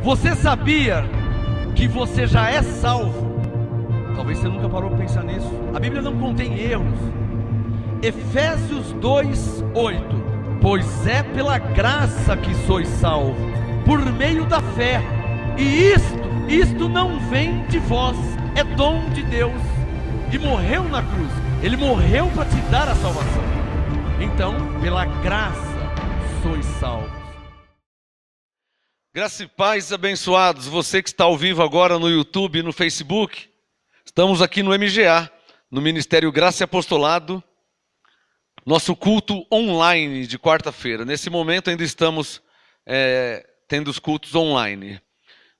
Você sabia que você já é salvo? Talvez você nunca parou para pensar nisso. A Bíblia não contém erros. Efésios 2:8. Pois é pela graça que sois salvos, por meio da fé. E isto não vem de vós, é dom de Deus. E morreu na cruz. Ele morreu para te dar a salvação. Então, pela graça sois salvos. Graça e paz, abençoados. Você que está ao vivo agora no YouTube e no Facebook. Estamos aqui no MGA, no Ministério Graça e Apostolado. Nosso culto online de quarta-feira. Nesse momento ainda estamos tendo os cultos online.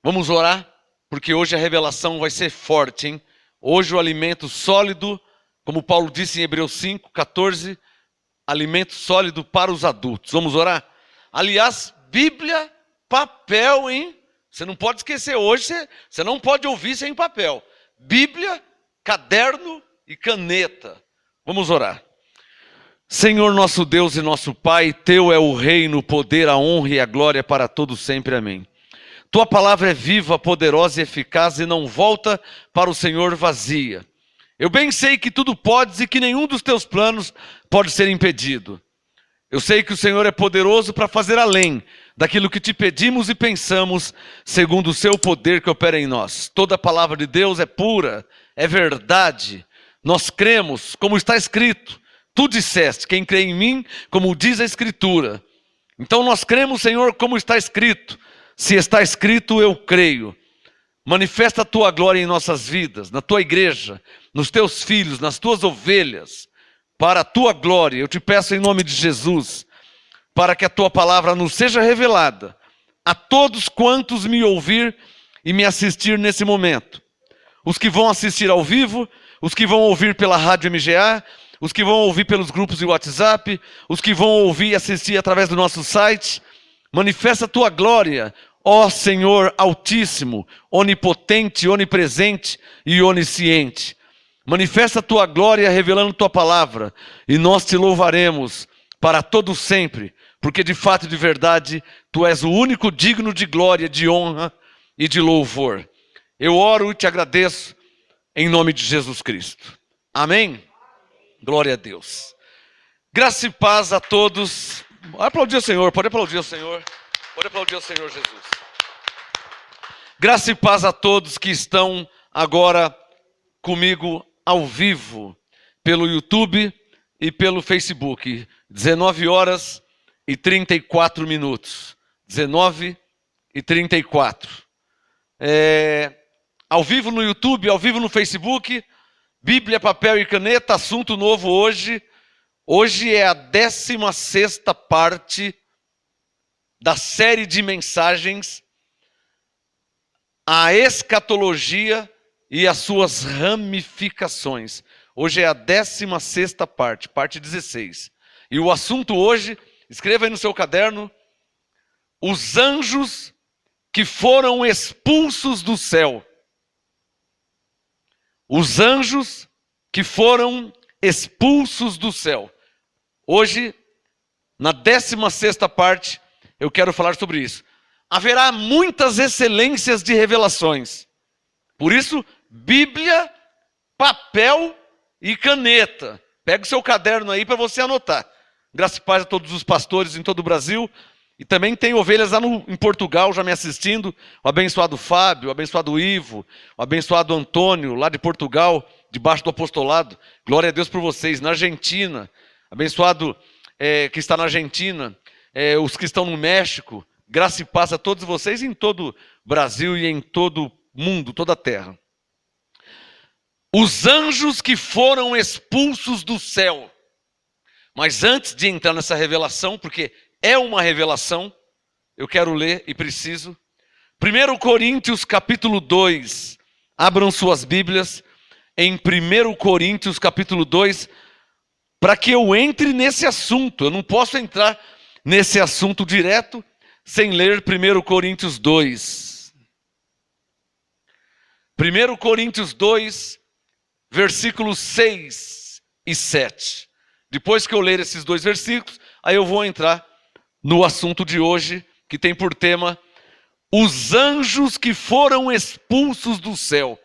Vamos orar, porque hoje a revelação vai ser forte, hein? Hoje o alimento sólido, como Paulo disse em Hebreus 5:14, alimento sólido para os adultos. Vamos orar? Aliás, Bíblia, papel, hein? Você não pode esquecer, hoje você não pode ouvir sem papel. Bíblia, caderno e caneta. Vamos orar. Senhor nosso Deus e nosso Pai, Teu é o reino, o poder, a honra e a glória para todos sempre. Amém. Tua palavra é viva, poderosa e eficaz e não volta para o Senhor vazia. Eu bem sei que tudo podes e que nenhum dos Teus planos pode ser impedido. Eu sei que o Senhor é poderoso para fazer além daquilo que te pedimos e pensamos, segundo o Seu poder que opera em nós. Toda a palavra de Deus é pura, é verdade. Nós cremos, como está escrito. Tu disseste, quem crê em mim, como diz a Escritura. Então nós cremos, Senhor, como está escrito. Se está escrito, eu creio. Manifesta a Tua glória em nossas vidas, na Tua igreja, nos Teus filhos, nas Tuas ovelhas. Para a Tua glória, eu te peço em nome de Jesus, para que a Tua palavra nos seja revelada a todos quantos me ouvir e me assistir nesse momento. Os que vão assistir ao vivo, os que vão ouvir pela Rádio MGA, os que vão ouvir pelos grupos de WhatsApp, os que vão ouvir e assistir através do nosso site. Manifesta a Tua glória, ó Senhor Altíssimo, onipotente, onipresente e onisciente. Manifesta a Tua glória revelando Tua palavra, e nós Te louvaremos para todo sempre, porque de fato e de verdade Tu és o único digno de glória, de honra e de louvor. Eu oro e Te agradeço em nome de Jesus Cristo. Amém? Glória a Deus. Graça e paz a todos. Aplaudir o Senhor, pode aplaudir o Senhor. Pode aplaudir o Senhor Jesus. Graça e paz a todos que estão agora comigo ao vivo, pelo YouTube e pelo Facebook. 19h34. 19h34. Ao vivo no YouTube, ao vivo no Facebook. Bíblia, papel e caneta, assunto novo hoje. Hoje é a 16ª parte da série de mensagens, a escatologia e as suas ramificações. Hoje é a 16ª parte, parte 16. E o assunto hoje, escreva aí no seu caderno, os anjos que foram expulsos do céu. Os anjos que foram expulsos do céu. Hoje, na 16ª parte, eu quero falar sobre isso. Haverá muitas excelências de revelações. Por isso, Bíblia, papel e caneta. Pega o seu caderno aí para você anotar. Graças e paz a todos os pastores em todo o Brasil. E também tem ovelhas lá em Portugal já me assistindo. O abençoado Fábio, o abençoado Ivo, o abençoado Antônio, lá de Portugal, debaixo do apostolado. Glória a Deus por vocês. Na Argentina, abençoado que está na Argentina, os que estão no México. Graça e paz a todos vocês em todo o Brasil e em todo o mundo, toda a terra. Os anjos que foram expulsos do céu. Mas antes de entrar nessa revelação, porque é uma revelação, eu quero ler e preciso. 1 Coríntios capítulo 2. Abram suas Bíblias em 1 Coríntios capítulo 2, para que eu entre nesse assunto. Eu não posso entrar nesse assunto direto sem ler 1 Coríntios 2. 1 Coríntios 2, versículos 6 e 7. Depois que eu ler esses dois versículos, aí eu vou entrar no assunto de hoje, que tem por tema os anjos que foram expulsos do céu.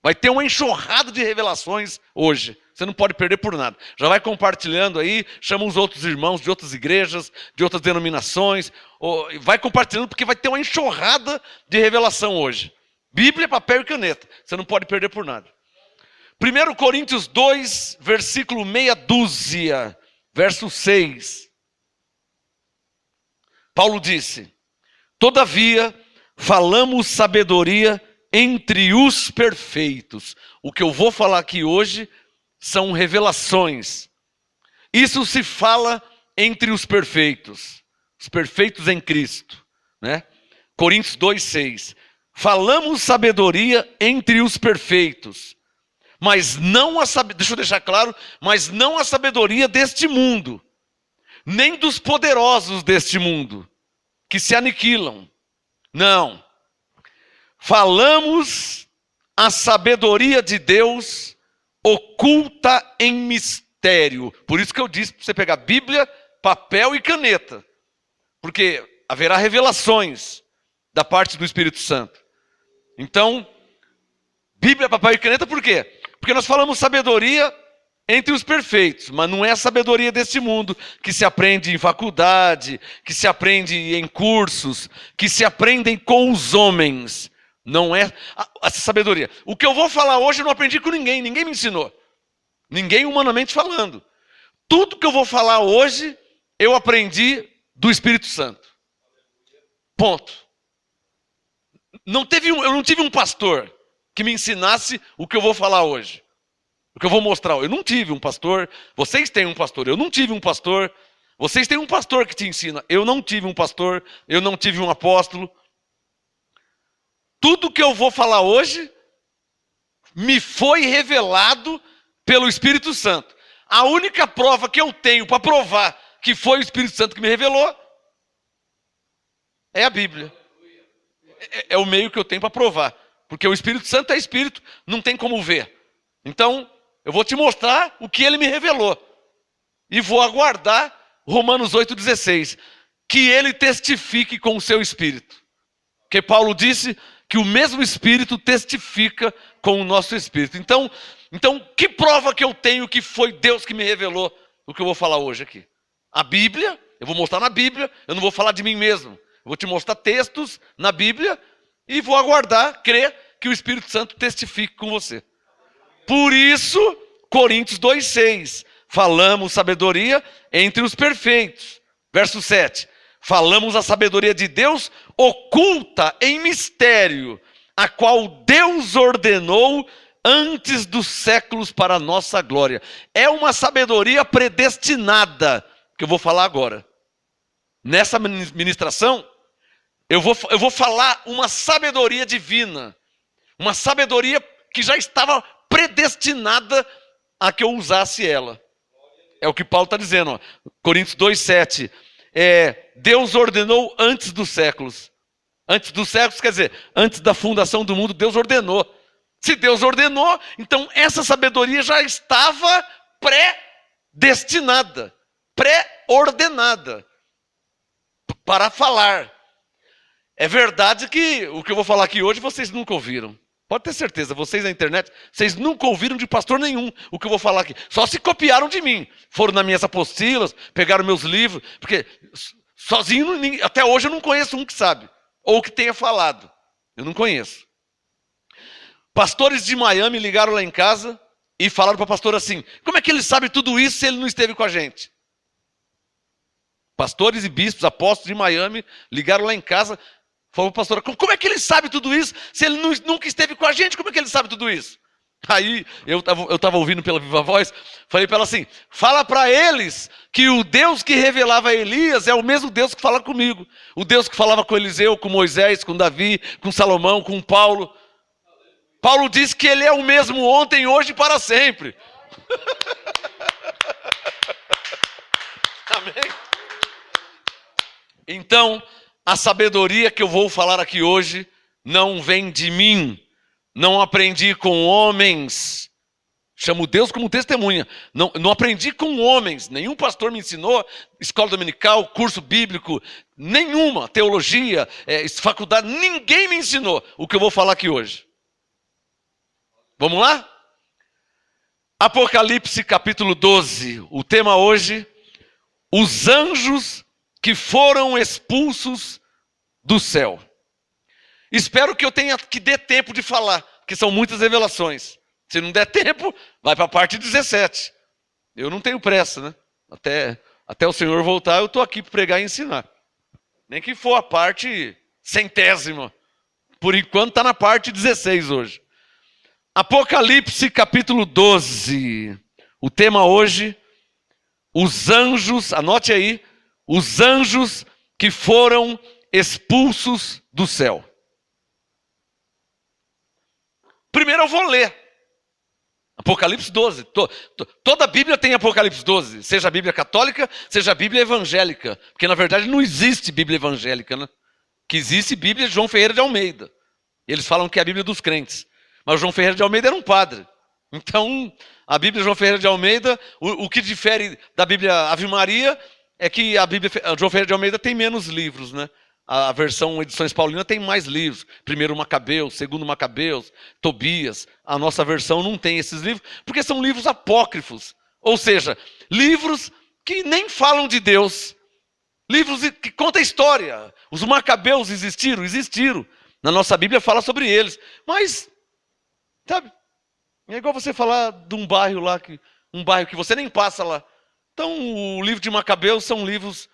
Vai ter uma enxurrada de revelações hoje. Você não pode perder por nada. Já vai compartilhando aí, chama os outros irmãos de outras igrejas, de outras denominações. Vai compartilhando porque vai ter uma enxurrada de revelação hoje. Bíblia, papel e caneta. Você não pode perder por nada. 1 Coríntios 2, versículo meia dúzia, verso 6. Paulo disse: todavia, falamos sabedoria entre os perfeitos. O que eu vou falar aqui hoje são revelações. Isso se fala entre os perfeitos em Cristo, né? Coríntios 2:6. Falamos sabedoria entre os perfeitos, mas não a sabedoria, deixa eu deixar claro, mas não a sabedoria deste mundo, nem dos poderosos deste mundo, que se aniquilam. Não. Falamos a sabedoria de Deus oculta em mistério. Por isso que eu disse para você pegar Bíblia, papel e caneta. Porque haverá revelações da parte do Espírito Santo. Então, Bíblia, papel e caneta por quê? Porque nós falamos sabedoria entre os perfeitos, mas não é a sabedoria deste mundo que se aprende em faculdade, que se aprende em cursos, que se aprendem com os homens. Não é essa sabedoria. O que eu vou falar hoje eu não aprendi com ninguém me ensinou. Ninguém humanamente falando. Tudo que eu vou falar hoje eu aprendi do Espírito Santo. Ponto. Eu não tive um pastor que me ensinasse o que eu vou falar hoje. O que eu vou mostrar. Eu não tive um pastor. Vocês têm um pastor. Eu não tive um pastor. Vocês têm um pastor que te ensina. Eu não tive um pastor. Eu não tive um apóstolo. Tudo que eu vou falar hoje me foi revelado pelo Espírito Santo. A única prova que eu tenho para provar que foi o Espírito Santo que me revelou é a Bíblia. É o meio que eu tenho para provar. Porque o Espírito Santo é Espírito, não tem como ver. Então, eu vou te mostrar o que ele me revelou. E vou aguardar Romanos 8,16. Que ele testifique com o seu Espírito. Porque Paulo disse que o mesmo Espírito testifica com o nosso Espírito. Então, que prova que eu tenho que foi Deus que me revelou o que eu vou falar hoje aqui? A Bíblia, eu vou mostrar na Bíblia, eu não vou falar de mim mesmo. Eu vou te mostrar textos na Bíblia e vou aguardar, crer que o Espírito Santo testifique com você. Por isso, Coríntios 2,6, falamos sabedoria entre os perfeitos. Verso 7, falamos a sabedoria de Deus oculta em mistério, a qual Deus ordenou antes dos séculos para a nossa glória. É uma sabedoria predestinada, que eu vou falar agora. Nessa ministração, eu vou falar uma sabedoria divina, uma sabedoria que já estava predestinada a que eu usasse ela. É o que Paulo está dizendo, ó. Coríntios 2,7. Deus ordenou antes dos séculos. Antes dos séculos, quer dizer, antes da fundação do mundo, Deus ordenou. Se Deus ordenou, então essa sabedoria já estava predestinada, pré-ordenada para falar. É verdade que o que eu vou falar aqui hoje vocês nunca ouviram. Pode ter certeza, vocês na internet, vocês nunca ouviram de pastor nenhum o que eu vou falar aqui. Só se copiaram de mim. Foram nas minhas apostilas, pegaram meus livros, porque sozinho, até hoje eu não conheço um que sabe. Ou que tenha falado. Eu não conheço. Pastores de Miami ligaram lá em casa e falaram para o pastor assim: como é que ele sabe tudo isso se ele não esteve com a gente? Pastores e bispos, apóstolos de Miami ligaram lá em casa, falaram para o pastor: como é que ele sabe tudo isso se ele nunca esteve com a gente? Como é que ele sabe tudo isso? Aí eu estava ouvindo pela viva voz, falei para ela assim: fala para eles que o Deus que revelava a Elias é o mesmo Deus que fala comigo. O Deus que falava com Eliseu, com Moisés, com Davi, com Salomão, com Paulo. Paulo diz que ele é o mesmo ontem, hoje e para sempre. Amém? Então, a sabedoria que eu vou falar aqui hoje não vem de mim. Não aprendi com homens. Chamo Deus como testemunha. Não aprendi com homens, nenhum pastor me ensinou, escola dominical, curso bíblico, nenhuma, teologia, faculdade, ninguém me ensinou o que eu vou falar aqui hoje. Vamos lá? Apocalipse capítulo 12, o tema hoje, os anjos que foram expulsos do céu. Espero que dê tempo de falar, porque são muitas revelações. Se não der tempo, vai para a parte 17. Eu não tenho pressa, né? Até o Senhor voltar, eu estou aqui para pregar e ensinar. Nem que for a parte 100ª. Por enquanto está na parte 16 hoje. Apocalipse capítulo 12. O tema hoje, os anjos, anote aí, os anjos que foram expulsos do céu. Primeiro eu vou ler. Apocalipse 12. Toda a Bíblia tem Apocalipse 12. Seja a Bíblia católica, seja a Bíblia evangélica. Porque, na verdade, não existe Bíblia evangélica, né? Que existe Bíblia de João Ferreira de Almeida. Eles falam que é a Bíblia dos crentes. Mas o João Ferreira de Almeida era um padre. Então, a Bíblia de João Ferreira de Almeida, o que difere da Bíblia Ave Maria é que a Bíblia João Ferreira de Almeida tem menos livros, né? A versão Edições Paulina tem mais livros. Primeiro Macabeus, segundo Macabeus, Tobias. A nossa versão não tem esses livros, porque são livros apócrifos. Ou seja, livros que nem falam de Deus. Livros que contam a história. Os Macabeus existiram. Na nossa Bíblia fala sobre eles. Mas, sabe, é igual você falar de um bairro lá, um bairro que você nem passa lá. Então, o livro de Macabeus são livros...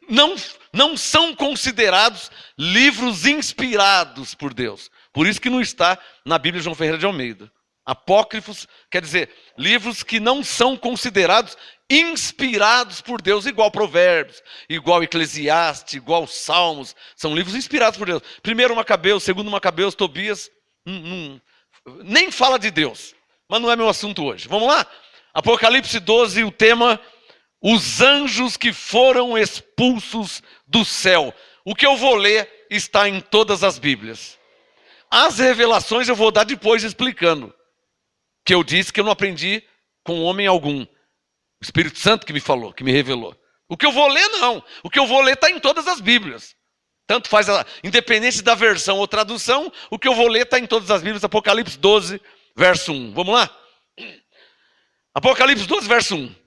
não são considerados livros inspirados por Deus. Por isso que não está na Bíblia de João Ferreira de Almeida. Apócrifos quer dizer livros que não são considerados inspirados por Deus, igual Provérbios, igual Eclesiastes, igual Salmos. São livros inspirados por Deus. Primeiro Macabeus, segundo Macabeus, Tobias, nem fala de Deus. Mas não é meu assunto hoje. Vamos lá? Apocalipse 12, o tema... Os anjos que foram expulsos do céu. O que eu vou ler está em todas as Bíblias. As revelações eu vou dar depois explicando. Que eu disse que eu não aprendi com homem algum. O Espírito Santo que me falou, que me revelou. O que eu vou ler não. O que eu vou ler está em todas as Bíblias. Tanto faz independente da versão ou tradução, o que eu vou ler está em todas as Bíblias. Apocalipse 12, verso 1. Vamos lá? Apocalipse 12, verso 1.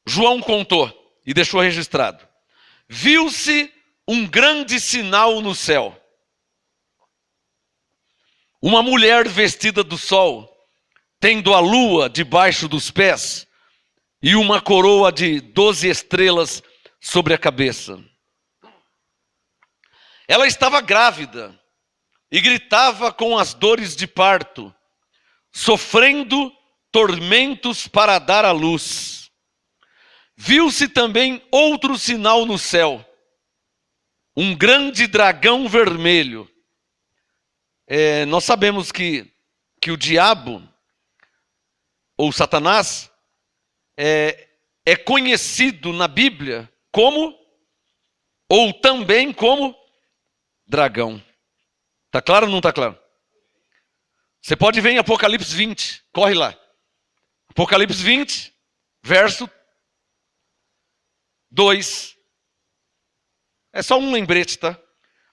João contou e deixou registrado. Viu-se um grande sinal no céu. Uma mulher vestida do sol, tendo a lua debaixo dos pés e uma coroa de 12 estrelas sobre a cabeça. Ela estava grávida e gritava com as dores de parto, sofrendo tormentos para dar à luz. Viu-se também outro sinal no céu, um grande dragão vermelho. Nós sabemos que o diabo, ou Satanás, é conhecido na Bíblia como, ou também como, dragão. Está claro ou não está claro? Você pode ver em Apocalipse 20, corre lá. Apocalipse 20, verso 2. É só um lembrete, tá?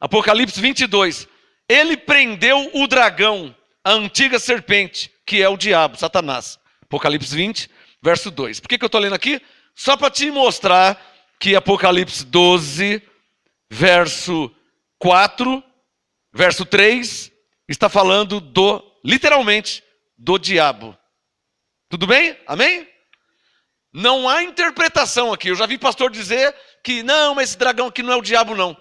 Apocalipse 22. Ele prendeu o dragão, a antiga serpente, que é o diabo, Satanás. Apocalipse 20, verso 2. Por que eu estou lendo aqui? Só para te mostrar que Apocalipse 12, verso 4, verso 3, está falando literalmente, do diabo. Tudo bem? Amém? Não há interpretação aqui. Eu já vi pastor dizer que não, mas esse dragão aqui não é o diabo, não.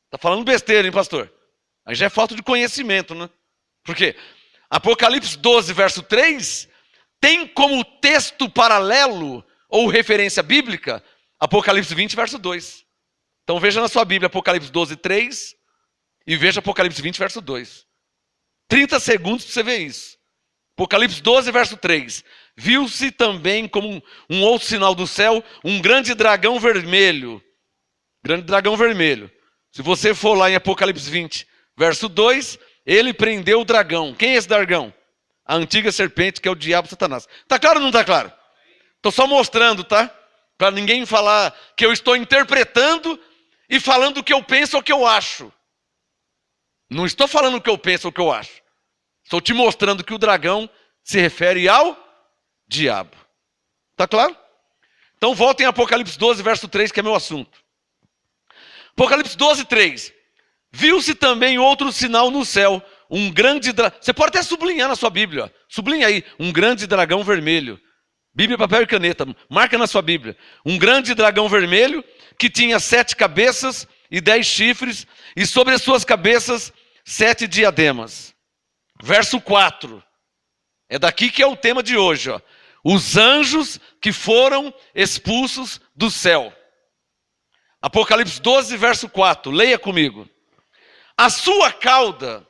Está falando besteira, hein, pastor? Aí já é falta de conhecimento, né? Por quê? Apocalipse 12, verso 3, tem como texto paralelo ou referência bíblica Apocalipse 20, verso 2. Então veja na sua Bíblia Apocalipse 12, 3 e veja Apocalipse 20, verso 2. 30 segundos para você ver isso. Apocalipse 12, verso 3. Viu-se também como um outro sinal do céu, um grande dragão vermelho. Grande dragão vermelho. Se você for lá em Apocalipse 20, verso 2, ele prendeu o dragão. Quem é esse dragão? A antiga serpente, que é o diabo, Satanás. Está claro ou não está claro? Estou só mostrando, tá? Para ninguém falar que eu estou interpretando e falando o que eu penso ou o que eu acho. Não estou falando o que eu penso ou o que eu acho. Estou te mostrando que o dragão se refere ao diabo. Está claro? Então voltem a Apocalipse 12, verso 3, que é meu assunto. Apocalipse 12, 3. Viu-se também outro sinal no céu, um grande dragão. Você pode até sublinhar na sua Bíblia. Ó. Sublinha aí, um grande dragão vermelho. Bíblia, papel e caneta. Marca na sua Bíblia. Um grande dragão vermelho que tinha 7 cabeças e 10 chifres, e sobre as suas cabeças 7 diademas. Verso 4. É daqui que é o tema de hoje. Ó. Os anjos que foram expulsos do céu. Apocalipse 12, verso 4. Leia comigo. A sua cauda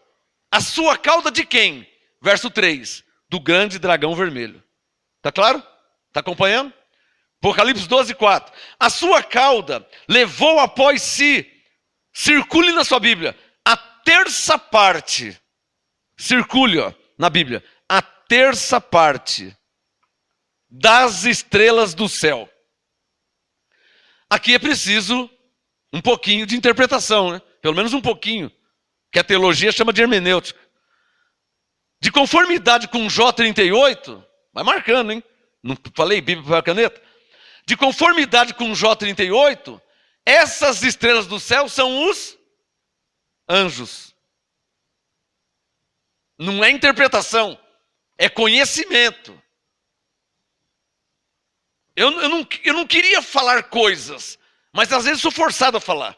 de quem? Verso 3. Do grande dragão vermelho. Está claro? Está acompanhando? Apocalipse 12, 4. A sua cauda levou após si, circule na sua Bíblia, a terça parte. Circule, ó, na Bíblia. A terça parte das estrelas do céu. Aqui é preciso um pouquinho de interpretação, né? Pelo menos um pouquinho, que a teologia chama de hermenêutica. De conformidade com Jó 38, vai marcando, hein? Não falei Bíblia para a caneta? De conformidade com Jó 38, essas estrelas do céu são os anjos. Não é interpretação, é conhecimento. Eu não queria falar coisas, mas às vezes sou forçado a falar.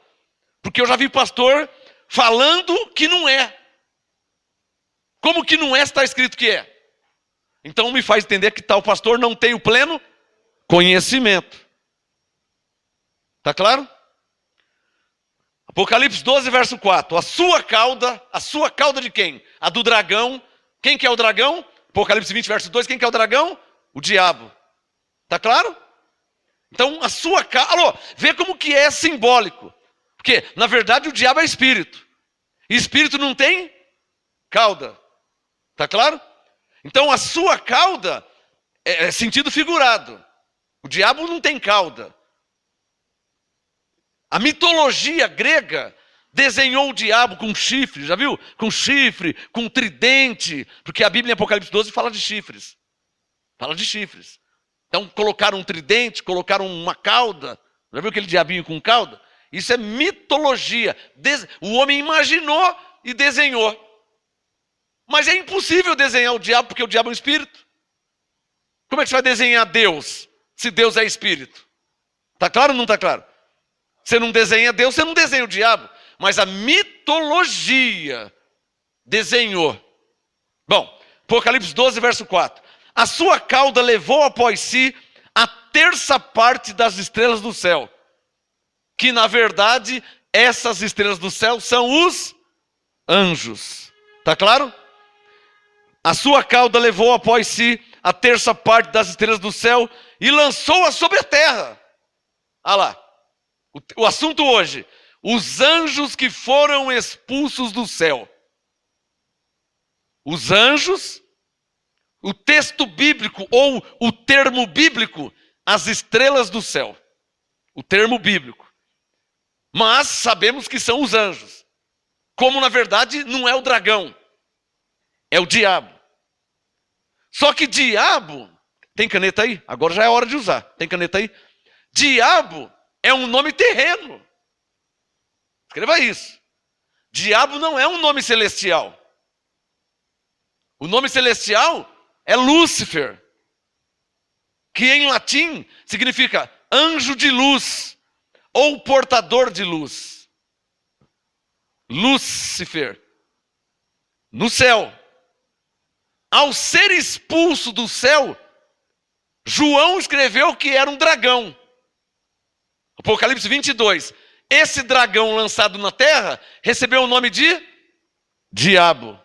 Porque eu já vi pastor falando que não é. Como que não é, está escrito que é. Então me faz entender que tal pastor não tem o pleno conhecimento. Está claro? Apocalipse 12, verso 4. A sua cauda de quem? A do dragão. Quem que é o dragão? Apocalipse 20, verso 2. Quem que é o dragão? O diabo. Está claro? Então a sua cauda... Alô, vê como que é simbólico. Porque, na verdade, o diabo é espírito. E espírito não tem cauda. Está claro? Então a sua cauda é sentido figurado. O diabo não tem cauda. A mitologia grega desenhou o diabo com chifre, já viu? Com chifre, com tridente. Porque a Bíblia em Apocalipse 12 fala de chifres. Fala de chifres. Então colocaram um tridente, colocaram uma cauda. Já viu aquele diabinho com cauda? Isso é mitologia. O homem imaginou e desenhou. Mas é impossível desenhar o diabo, porque o diabo é um espírito. Como é que você vai desenhar Deus, se Deus é espírito? Está claro ou não está claro? Você não desenha Deus, você não desenha o diabo. Mas a mitologia desenhou. Bom, Apocalipse 12, verso 4. A sua cauda levou após si a terça parte das estrelas do céu. Que, na verdade, essas estrelas do céu são os anjos. Está claro? A sua cauda levou após si a terça parte das estrelas do céu e lançou-a sobre a terra. Olha lá. O assunto hoje. Os anjos que foram expulsos do céu. Os anjos, o texto bíblico ou o termo bíblico, as estrelas do céu. O termo bíblico. Mas sabemos que são os anjos. Como na verdade não é o dragão. É o diabo. Só que diabo, tem caneta aí? Agora já é hora de usar. Tem caneta aí? Diabo é um nome terreno. Escreva isso. Diabo não é um nome celestial. O nome celestial é Lúcifer, que em latim significa anjo de luz ou portador de luz. Lúcifer. No céu. Ao ser expulso do céu, João escreveu que era um dragão. Apocalipse 22. Esse dragão lançado na terra recebeu o nome de diabo.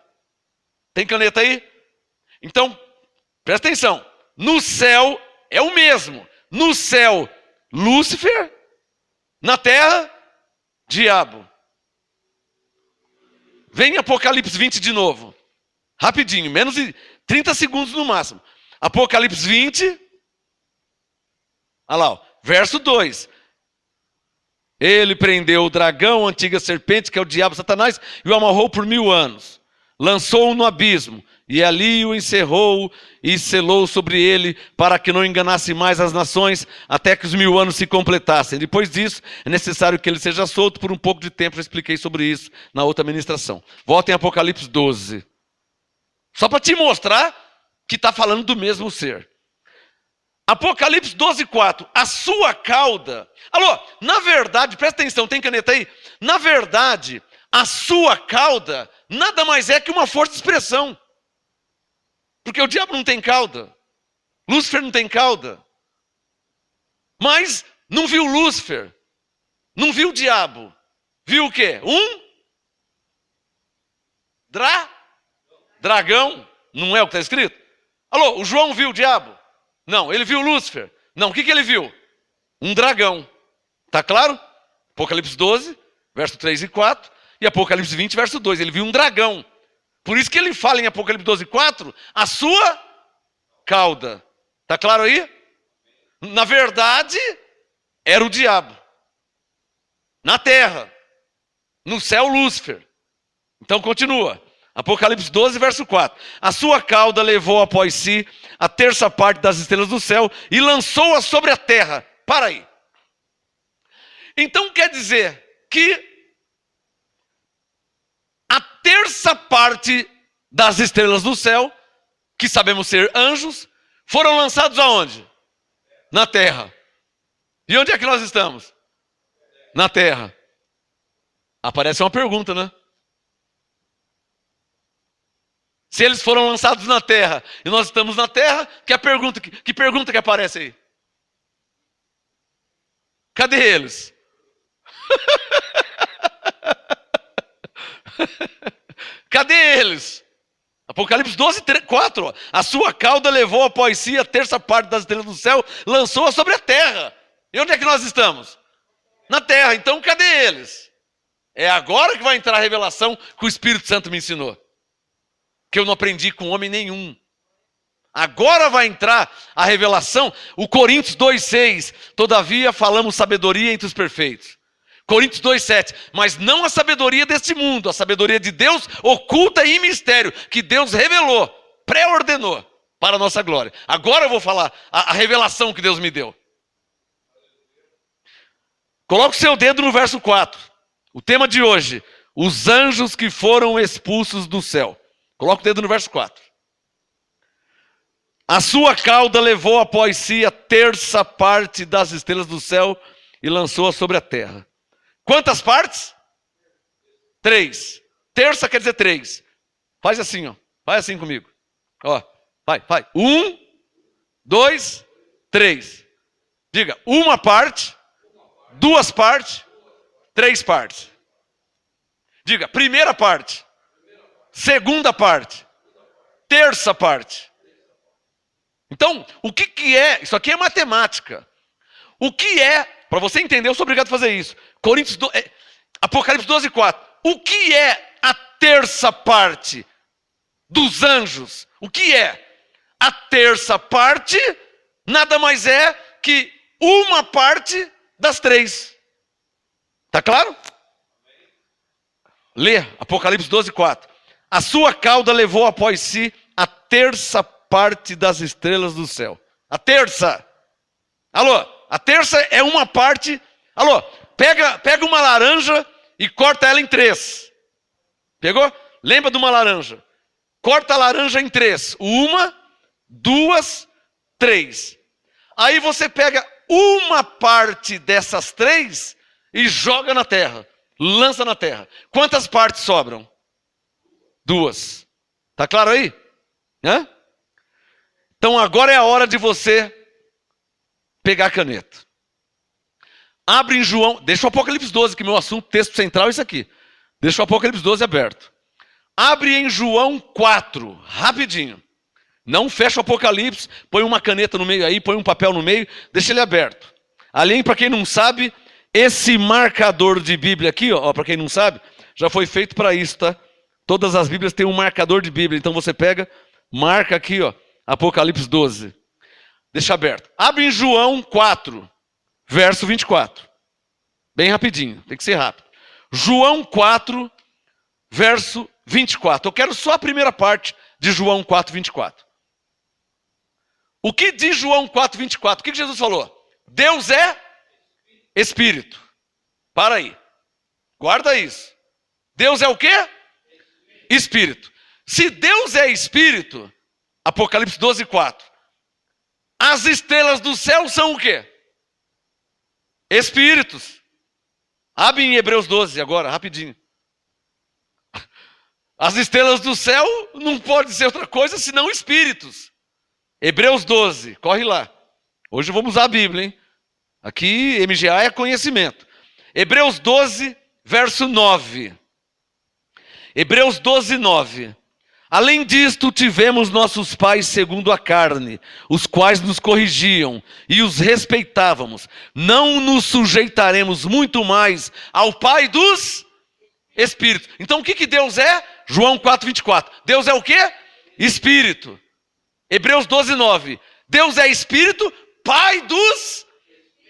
Tem caneta aí? Então, presta atenção. No céu é o mesmo. No céu, Lúcifer. Na terra, diabo. Vem Apocalipse 20 de novo. Rapidinho, menos de 30 segundos no máximo. Apocalipse 20. Olha lá, ó, verso 2. Ele prendeu o dragão, a antiga serpente, que é o diabo Satanás, e o amarrou por 1000 anos. Lançou-o no abismo, e ali o encerrou e selou sobre ele, para que não enganasse mais as nações, até que os 1000 anos se completassem. Depois disso, é necessário que ele seja solto por um pouco de tempo. Já expliquei sobre isso na outra ministração. Volta em Apocalipse 12. Só para te mostrar que está falando do mesmo ser. Apocalipse 12, 4. A sua cauda. Alô, na verdade, presta atenção, tem caneta aí? Na verdade, a sua cauda nada mais é que uma força de expressão. Porque o diabo não tem cauda. Lúcifer não tem cauda. Mas não viu Lúcifer. Não viu o diabo. Viu o quê? Dragão. Não é o que está escrito? Alô, o João viu o diabo? Não, ele viu Lúcifer. Não, o que ele viu? Um dragão. Tá claro? Apocalipse 12, verso 3 e 4. E Apocalipse 20, verso 2. Ele viu um dragão. Por isso que ele fala em Apocalipse 12, 4, a sua cauda. Tá claro aí? Na verdade, era o diabo. Na terra. No céu, Lúcifer. Então continua. Apocalipse 12, verso 4. A sua cauda levou após si a terça parte das estrelas do céu e lançou-a sobre a terra. Para aí. Então quer dizer que a terça parte das estrelas do céu, que sabemos ser anjos, foram lançados aonde? Na terra. E onde é que nós estamos? Na terra. Aparece uma pergunta, né? Se eles foram lançados na terra e nós estamos na terra, que pergunta que aparece aí? Cadê eles? Cadê eles? Apocalipse 12, 4. Ó. A sua cauda levou após si a terça parte das estrelas do céu, lançou-a sobre a terra. E onde é que nós estamos? Na terra. Então cadê eles? É agora que vai entrar a revelação que o Espírito Santo me ensinou. Que eu não aprendi com homem nenhum. Agora vai entrar a revelação. O Coríntios 2,6. Todavia falamos sabedoria entre os perfeitos. Coríntios 2,7. Mas não a sabedoria deste mundo, a sabedoria de Deus oculta e em mistério, que Deus revelou, pré-ordenou para a nossa glória. Agora eu vou falar a revelação que Deus me deu. Coloque o seu dedo no verso 4. O tema de hoje: os anjos que foram expulsos do céu. Coloque o dedo no verso 4. A sua cauda levou após si a terça parte das estrelas do céu e lançou-a sobre a terra. Quantas partes? 3. Terça quer dizer 3. Faz assim, ó. Faz assim comigo. Ó, vai. 1, 2, 3. Diga, uma parte, 2 partes, 3 partes. Diga, primeira parte. Segunda parte. Terça parte. Então, o que é? Isso aqui é matemática. O que é? Para você entender, eu sou obrigado a fazer isso. Apocalipse 12, 4. O que é a terça parte dos anjos? O que é? A terça parte nada mais é que uma parte das 3. Tá claro? Lê Apocalipse 12, 4. A sua cauda levou após si a terça parte das estrelas do céu. A terça. Alô, a terça é uma parte. Alô, pega uma laranja e corta ela em 3. Pegou? Lembra de uma laranja? Corta a laranja em 3. 1, 2, 3. Aí você pega uma parte dessas 3 e joga na terra. Lança na terra. Quantas partes sobram? 2. Tá claro aí? Hã? Então agora é a hora de você pegar a caneta. Abre em João, deixa o Apocalipse 12, que meu assunto, texto central é isso aqui. Deixa o Apocalipse 12 aberto. Abre em João 4, rapidinho. Não fecha o Apocalipse, põe uma caneta no meio aí, põe um papel no meio, deixa ele aberto. Além, para quem não sabe, esse marcador de Bíblia aqui, ó, para quem não sabe, já foi feito para isso, tá? Todas as Bíblias têm um marcador de Bíblia. Então você pega, marca aqui, ó, Apocalipse 12. Deixa aberto. Abre em João 4, verso 24. Bem rapidinho, tem que ser rápido. João 4, verso 24. Eu quero só a primeira parte de João 4, 24. O que diz João 4, 24? O que Jesus falou? Deus é Espírito. Para aí. Guarda isso. Deus é o quê? Espírito. Se Deus é Espírito, Apocalipse 12, 4. As estrelas do céu são o quê? Espíritos. Abre em Hebreus 12 agora, rapidinho. As estrelas do céu não pode ser outra coisa senão espíritos. Hebreus 12, corre lá. Hoje vamos usar a Bíblia, hein? Aqui, MGA é conhecimento. Hebreus 12, verso 9. Hebreus 12, 9. Além disto, tivemos nossos pais segundo a carne, os quais nos corrigiam e os respeitávamos. Não nos sujeitaremos muito mais ao Pai dos Espíritos. Então o que Deus é? João 4, 24. Deus é o quê? Espírito. Hebreus 12, 9. Deus é Espírito, Pai dos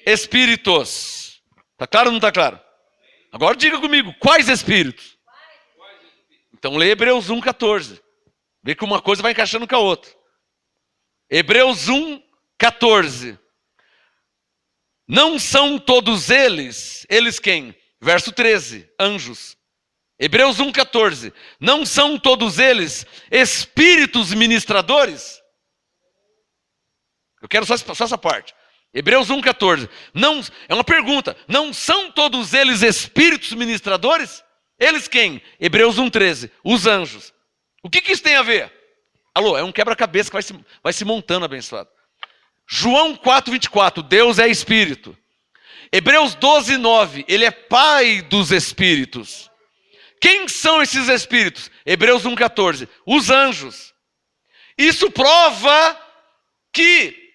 Espíritos. Está claro ou não está claro? Agora diga comigo, quais Espíritos? Então lê Hebreus 1, 14. Vê que uma coisa vai encaixando com a outra. Hebreus 1, 14. Não são todos eles quem? Verso 13, anjos. Hebreus 1, 14. Não são todos eles espíritos ministradores? Eu quero só essa parte. Hebreus 1, 14. Não, é uma pergunta. Não são todos eles espíritos ministradores? Eles quem? Hebreus 1, 13. Os anjos. O que isso tem a ver? Alô, é um quebra-cabeça que vai se montando, abençoado. João 4, 24, Deus é Espírito. Hebreus 12, 9, Ele é Pai dos Espíritos. Quem são esses Espíritos? Hebreus 1, 14, os anjos. Isso prova que,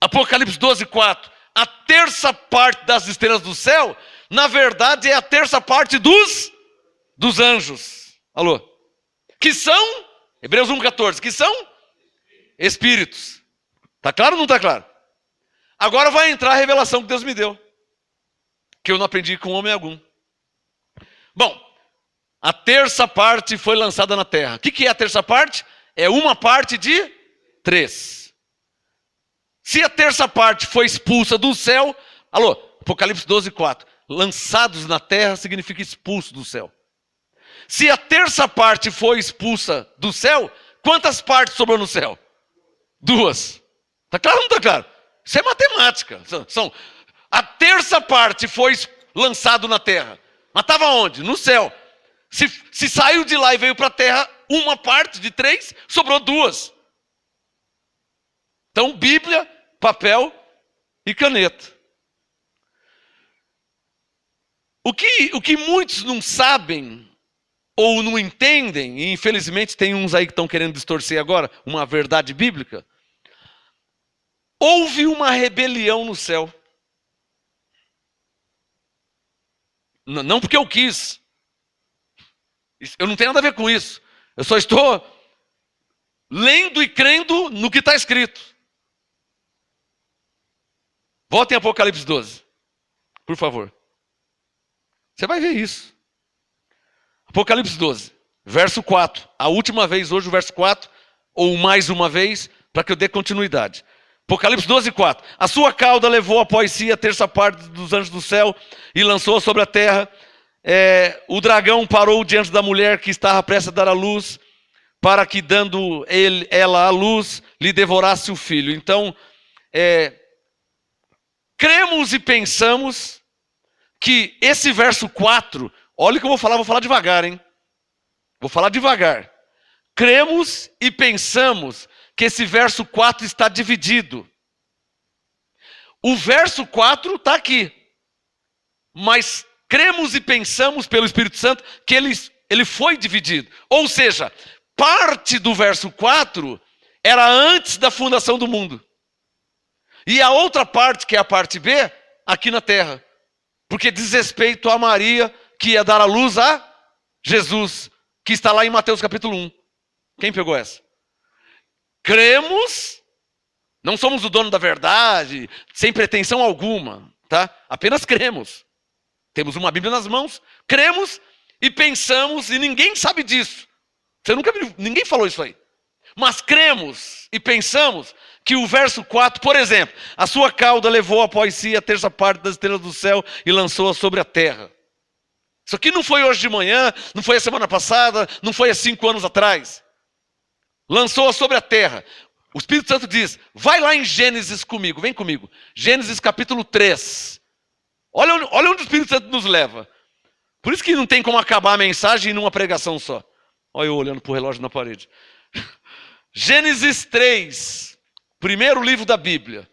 Apocalipse 12, 4, a terça parte das estrelas do céu, na verdade é a terça parte dos anjos. Alô? Que são, Hebreus 1,14, que são espíritos. Está claro ou não está claro? Agora vai entrar a revelação que Deus me deu, que eu não aprendi com homem algum. Bom, a terça parte foi lançada na terra. O que é a terça parte? É uma parte de 3. Se a terça parte foi expulsa do céu, alô, Apocalipse 12, 4, lançados na terra significa expulso do céu. Se a terça parte foi expulsa do céu, quantas partes sobrou no céu? 2. Está claro ou não está claro? Isso é matemática. A terça parte foi lançado na terra. Mas estava onde? No céu. Se saiu de lá e veio para a terra, uma parte de 3, sobrou 2. Então, Bíblia, papel e caneta. O que muitos não sabem ou não entendem, e infelizmente tem uns aí que estão querendo distorcer agora uma verdade bíblica, houve uma rebelião no céu. Não porque eu quis. Eu não tenho nada a ver com isso. Eu só estou lendo e crendo no que está escrito. Voltem em Apocalipse 12, por favor. Você vai ver isso. Apocalipse 12, verso 4. A última vez hoje o verso 4, ou mais uma vez, para que eu dê continuidade. Apocalipse 12, 4. A sua cauda levou após si a terça parte dos anjos do céu e lançou sobre a terra. O dragão parou diante da mulher que estava prestes a dar à luz, para que, dando ela à luz, lhe devorasse o filho. Então, cremos e pensamos que esse verso 4, olha o que eu vou falar devagar, hein? Vou falar devagar. Cremos e pensamos que esse verso 4 está dividido. O verso 4 está aqui. Mas cremos e pensamos pelo Espírito Santo que ele foi dividido. Ou seja, parte do verso 4 era antes da fundação do mundo. E a outra parte, que é a parte B, aqui na terra. Porque diz respeito a Maria, que ia dar à luz a Jesus, que está lá em Mateus capítulo 1. Quem pegou essa? Cremos, não somos o dono da verdade, sem pretensão alguma, tá? Apenas cremos. Temos uma Bíblia nas mãos, cremos e pensamos, e ninguém sabe disso. Ninguém falou isso aí. Mas cremos e pensamos que o verso 4, por exemplo, a sua cauda levou após si a terça parte das estrelas do céu e lançou-a sobre a terra. Isso aqui não foi hoje de manhã, não foi a semana passada, não foi há 5 anos atrás. Lançou-a sobre a terra. O Espírito Santo diz, vai lá em Gênesis comigo, vem comigo. Gênesis capítulo 3. Olha onde o Espírito Santo nos leva. Por isso que não tem como acabar a mensagem numa pregação só. Olha eu olhando para o relógio na parede. Gênesis 3, primeiro livro da Bíblia.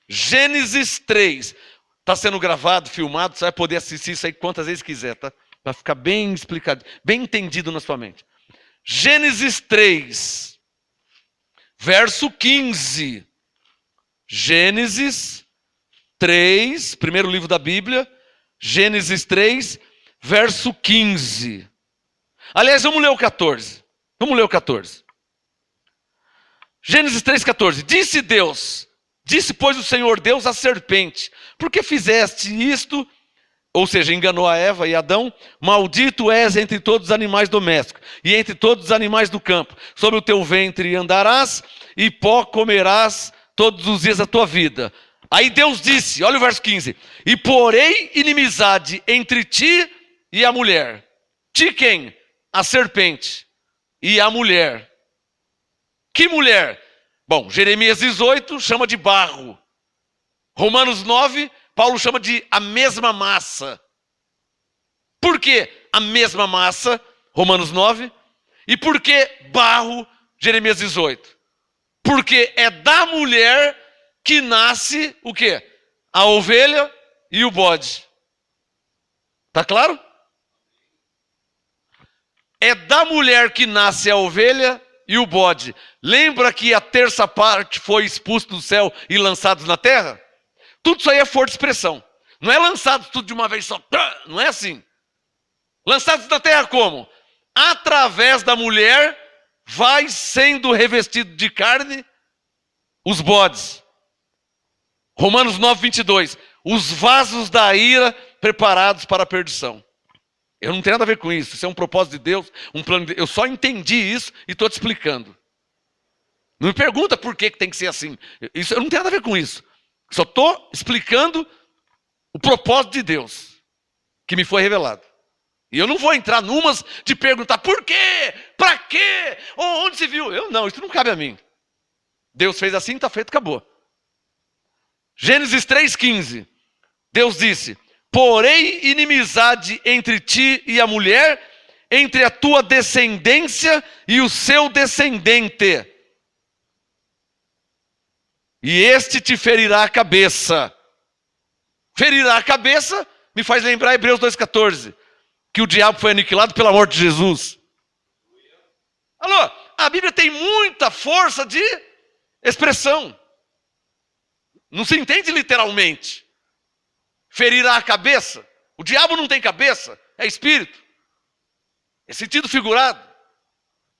Gênesis 3. Está sendo gravado, filmado, você vai poder assistir isso aí quantas vezes quiser, tá? Vai ficar bem explicado, bem entendido na sua mente. Gênesis 3, verso 15. Gênesis 3, primeiro livro da Bíblia. Gênesis 3, verso 15. Aliás, vamos ler o 14. Vamos ler o 14. Gênesis 3, 14. Disse, pois, o Senhor Deus à serpente, por que fizeste isto? Ou seja, enganou a Eva e Adão. Maldito és entre todos os animais domésticos e entre todos os animais do campo. Sobre o teu ventre andarás e pó comerás todos os dias da tua vida. Aí Deus disse, olha o verso 15. E porei inimizade entre ti e a mulher. Ti quem? A serpente e a mulher. Que mulher? Bom, Jeremias 18 chama de barro. Romanos 9, Paulo chama de a mesma massa. Por que a mesma massa? Romanos 9. E por que barro? Jeremias 18. Porque é da mulher que nasce o quê? A ovelha e o bode. Tá claro? É da mulher que nasce a ovelha e o bode. Lembra que a terça parte foi expulso do céu e lançados na terra? Tudo isso aí é força de expressão. Não é lançados tudo de uma vez só. Não é assim. Lançados na terra como? Através da mulher vai sendo revestido de carne os bodes. Romanos 9, 22. Os vasos da ira preparados para a perdição. Eu não tenho nada a ver com isso. Isso é um propósito de Deus, um plano de Deus. Eu só entendi isso e estou te explicando. Não me pergunta por que tem que ser assim. Eu não tenho nada a ver com isso. Só estou explicando o propósito de Deus que me foi revelado. E eu não vou entrar numas de perguntar por quê, para quê, onde se viu. Isso não cabe a mim. Deus fez assim, está feito, acabou. Gênesis 3,15. Deus disse, porém inimizade entre ti e a mulher, entre a tua descendência e o seu descendente. E este te ferirá a cabeça. Ferirá a cabeça me faz lembrar Hebreus 2,14. Que o diabo foi aniquilado pela morte de Jesus. Alô, a Bíblia tem muita força de expressão. Não se entende literalmente. Ferirá a cabeça. O diabo não tem cabeça, é espírito. É sentido figurado.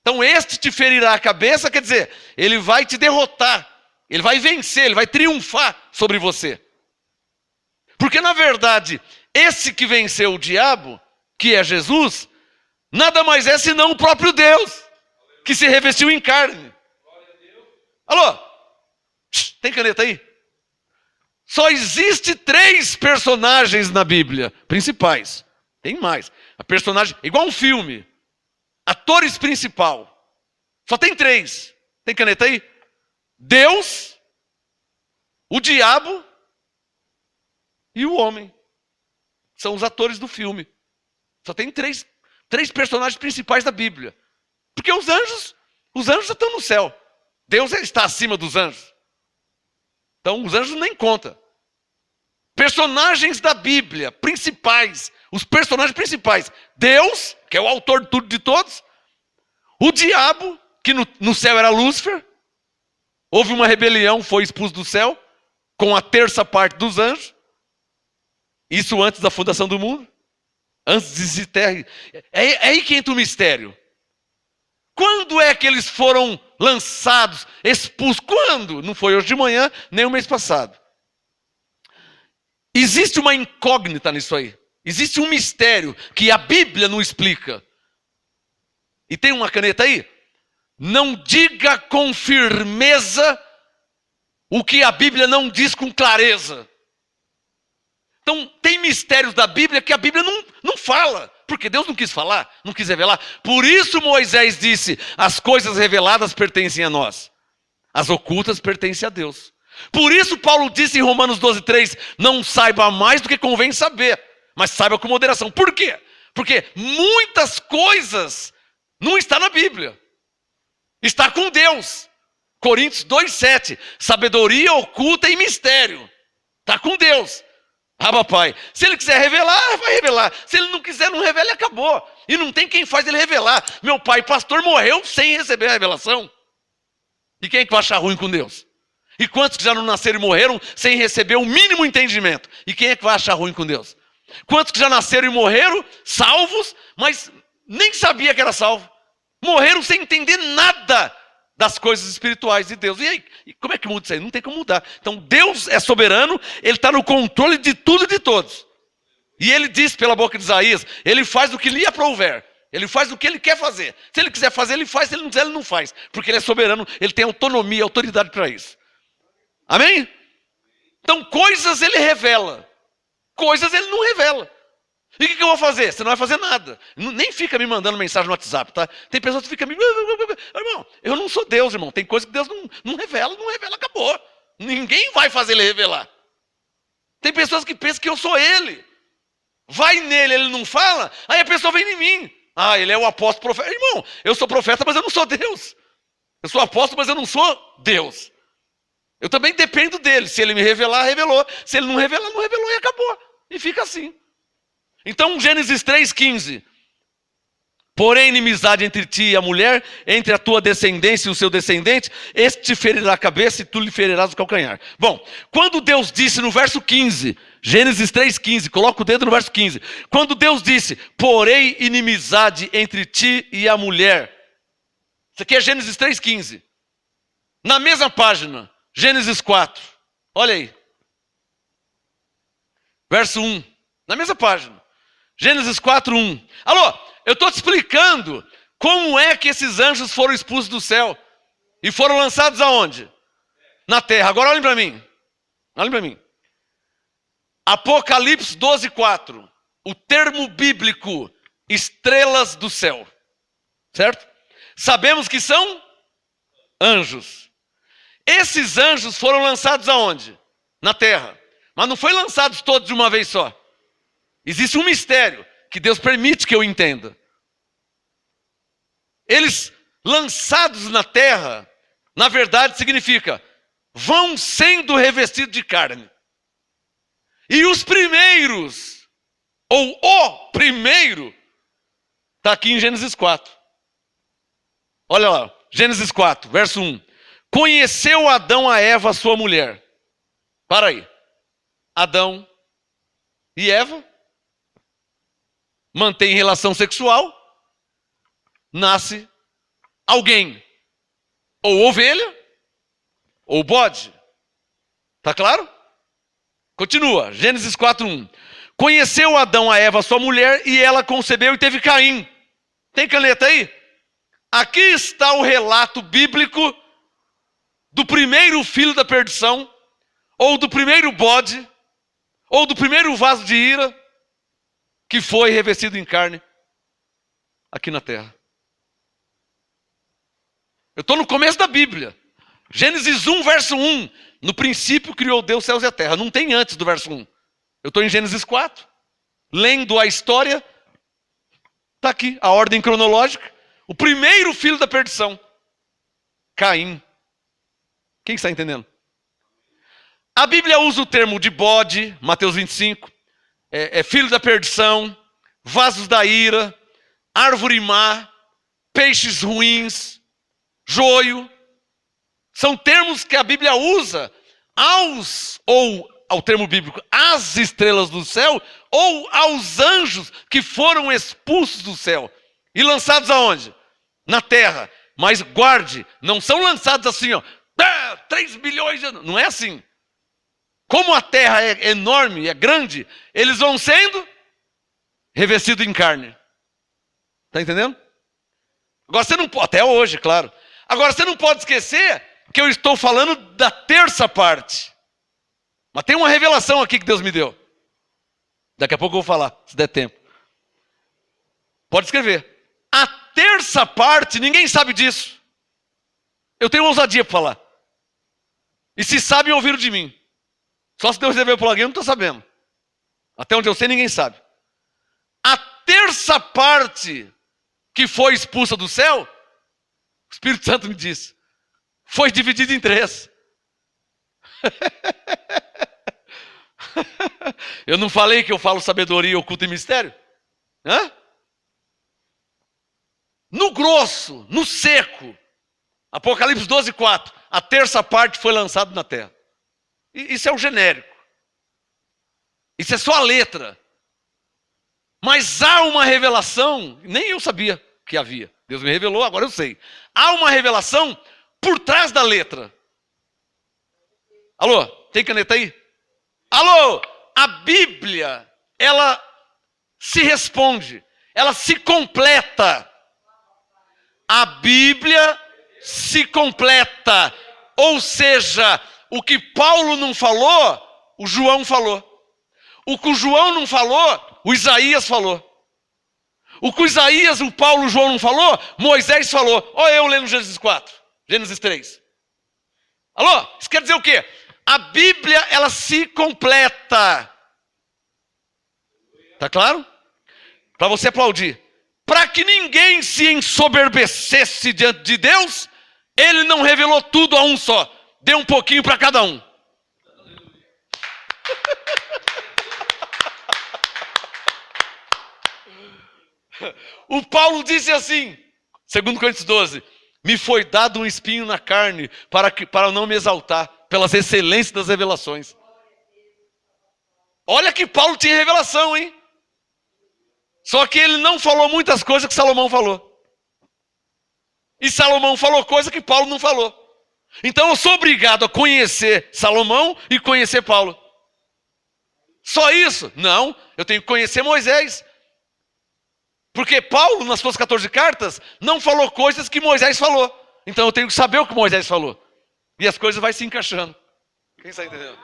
Então este te ferirá a cabeça, quer dizer, ele vai te derrotar. Ele vai vencer, ele vai triunfar sobre você. Porque na verdade, esse que venceu o diabo, que é Jesus, nada mais é senão o próprio Deus, que se revestiu em carne. Alô? Tem caneta aí? Só existe 3 personagens na Bíblia, principais. Tem mais. A personagem, igual um filme. Atores principal. Só tem 3. Tem caneta aí? Deus, o diabo e o homem. São os atores do filme. Só tem 3 personagens principais da Bíblia. Porque os anjos já estão no céu. Deus está acima dos anjos. Então os anjos nem contam. Personagens da Bíblia, principais. Os personagens principais. Deus, que é o autor de tudo de todos. O diabo, que no céu era Lúcifer. Houve uma rebelião, foi expulso do céu. Com a terça parte dos anjos. Isso antes da fundação do mundo. Antes de se ter... É aí que entra o mistério. Quando é que eles foram lançados, expulsos? Quando? Não foi hoje de manhã, nem o mês passado. Existe uma incógnita nisso aí. Existe um mistério que a Bíblia não explica. E tem uma caneta aí? Não diga com firmeza o que a Bíblia não diz com clareza. Então, tem mistérios da Bíblia que a Bíblia não fala. Porque Deus não quis falar, não quis revelar. Por isso Moisés disse, as coisas reveladas pertencem a nós. As ocultas pertencem a Deus. Por isso Paulo disse em Romanos 12:3, não saiba mais do que convém saber, mas saiba com moderação. Por quê? Porque muitas coisas não estão na Bíblia. Está com Deus. Coríntios 2:7, sabedoria oculta e mistério. Está com Deus. Ah, papai, se ele quiser revelar, vai revelar. Se ele não quiser, não revela e acabou. E não tem quem faz ele revelar. Meu pai, pastor, morreu sem receber a revelação. E quem é que vai achar ruim com Deus? E quantos que já não nasceram e morreram sem receber o mínimo entendimento? E quem é que vai achar ruim com Deus? Quantos que já nasceram e morreram salvos, mas nem sabia que era salvo? Morreram sem entender nada das coisas espirituais de Deus. E aí, como é que muda isso aí? Não tem como mudar. Então Deus é soberano, Ele está no controle de tudo e de todos. E Ele diz pela boca de Isaías, Ele faz o que lhe aprouver. Ele faz o que Ele quer fazer. Se Ele quiser fazer, Ele faz. Se Ele não quiser, Ele não faz. Porque Ele é soberano, Ele tem autonomia, autoridade para isso. Amém? Então coisas Ele revela. Coisas Ele não revela. E o que eu vou fazer? Você não vai fazer nada. Nem fica me mandando mensagem no WhatsApp, tá? Tem pessoas que ficam me... Irmão, eu não sou Deus, irmão. Tem coisa que Deus não revela, acabou. Ninguém vai fazer Ele revelar. Tem pessoas que pensam que eu sou Ele. Vai nele, Ele não fala, aí a pessoa vem em mim. Ah, Ele é o apóstolo, profeta. Irmão, eu sou profeta, mas eu não sou Deus. Eu sou apóstolo, mas eu não sou Deus. Eu também dependo dele. Se Ele me revelar, revelou. Se Ele não revelar, não revelou e acabou. E fica assim. Então, Gênesis 3,15. Porém, inimizade entre ti e a mulher, entre a tua descendência e o seu descendente, este te ferirá a cabeça e tu lhe ferirás o calcanhar. Bom, quando Deus disse no verso 15, Gênesis 3,15, coloca o dedo no verso 15. Quando Deus disse, porém, inimizade entre ti e a mulher. Isso aqui é Gênesis 3,15. Na mesma página, Gênesis 4. Olha aí. Verso 1. Na mesma página. Gênesis 4:1. Alô, eu estou te explicando como é que esses anjos foram expulsos do céu e foram lançados aonde? Na terra. Agora olhem para mim. Olhem para mim. Apocalipse 12:4. O termo bíblico, estrelas do céu. Certo? Sabemos que são anjos. Esses anjos foram lançados aonde? Na terra. Mas não foi lançados todos de uma vez só. Existe um mistério que Deus permite que eu entenda. Eles lançados na terra, na verdade significa, vão sendo revestidos de carne. E os primeiros, ou o primeiro, está aqui em Gênesis 4. Olha lá, Gênesis 4, verso 1. Conheceu Adão a Eva, sua mulher. Para aí. Adão e Eva mantém relação sexual, nasce alguém, ou ovelha, ou bode. Tá claro? Continua, Gênesis 4:1. Conheceu Adão a Eva, sua mulher, e ela concebeu e teve Caim. Tem caneta aí? Aqui está o relato bíblico do primeiro filho da perdição, ou do primeiro bode, ou do primeiro vaso de ira, que foi revestido em carne aqui na terra. Eu estou no começo da Bíblia. Gênesis 1, verso 1. No princípio criou Deus os céus e a terra. Não tem antes do verso 1. Eu estou em Gênesis 4. Lendo a história. Está aqui, a ordem cronológica. O primeiro filho da perdição. Caim. Quem está entendendo? A Bíblia usa o termo de bode, Mateus 25. Filho da perdição, vasos da ira, árvore má, peixes ruins, joio. São termos que a Bíblia usa ao termo bíblico, às estrelas do céu, ou aos anjos que foram expulsos do céu e lançados aonde? Na terra. Mas guarde, não são lançados assim, ó, 3 bilhões de anos. Não é assim. Como a terra é enorme, é grande, eles vão sendo revestidos em carne. Está entendendo? Agora você não pode, até hoje, claro. Agora você não pode esquecer que eu estou falando da terça parte. Mas tem uma revelação aqui que Deus me deu. Daqui a pouco eu vou falar, se der tempo. Pode escrever. A terça parte, ninguém sabe disso. Eu tenho ousadia para falar. E se sabem, ouviram de mim. Só se Deus revelou para alguém, eu não estou sabendo. Até onde eu sei, ninguém sabe. A terça parte que foi expulsa do céu, o Espírito Santo me disse, foi dividida em 3. Eu não falei que eu falo sabedoria, oculto e mistério? Hã? No grosso, no seco, Apocalipse 12:4, a terça parte foi lançada na terra. Isso é o genérico. Isso é só a letra. Mas há uma revelação, nem eu sabia que havia. Deus me revelou, agora eu sei. Há uma revelação por trás da letra. Alô, tem caneta aí? Alô, a Bíblia, ela se responde, ela se completa. A Bíblia se completa. Ou seja, o que Paulo não falou, o João falou. O que o João não falou, o Isaías falou. O que o Isaías, o Paulo, o João não falou, Moisés falou. Olha eu lendo Gênesis 4, Gênesis 3. Alô, isso quer dizer o quê? A Bíblia, ela se completa. Tá claro? Para você aplaudir. Para que ninguém se ensoberbecesse diante de Deus, ele não revelou tudo a um só. Deu um pouquinho para cada um. O Paulo disse assim, 2 Coríntios 12, me foi dado um espinho na carne para não me exaltar pelas excelências das revelações. Olha que Paulo tinha revelação, hein? Só que ele não falou muitas coisas que Salomão falou. E Salomão falou coisas que Paulo não falou. Então eu sou obrigado a conhecer Salomão e conhecer Paulo. Só isso? Não, eu tenho que conhecer Moisés. Porque Paulo, nas suas 14 cartas, não falou coisas que Moisés falou. Então eu tenho que saber o que Moisés falou. E as coisas vão se encaixando. Quem está entendendo?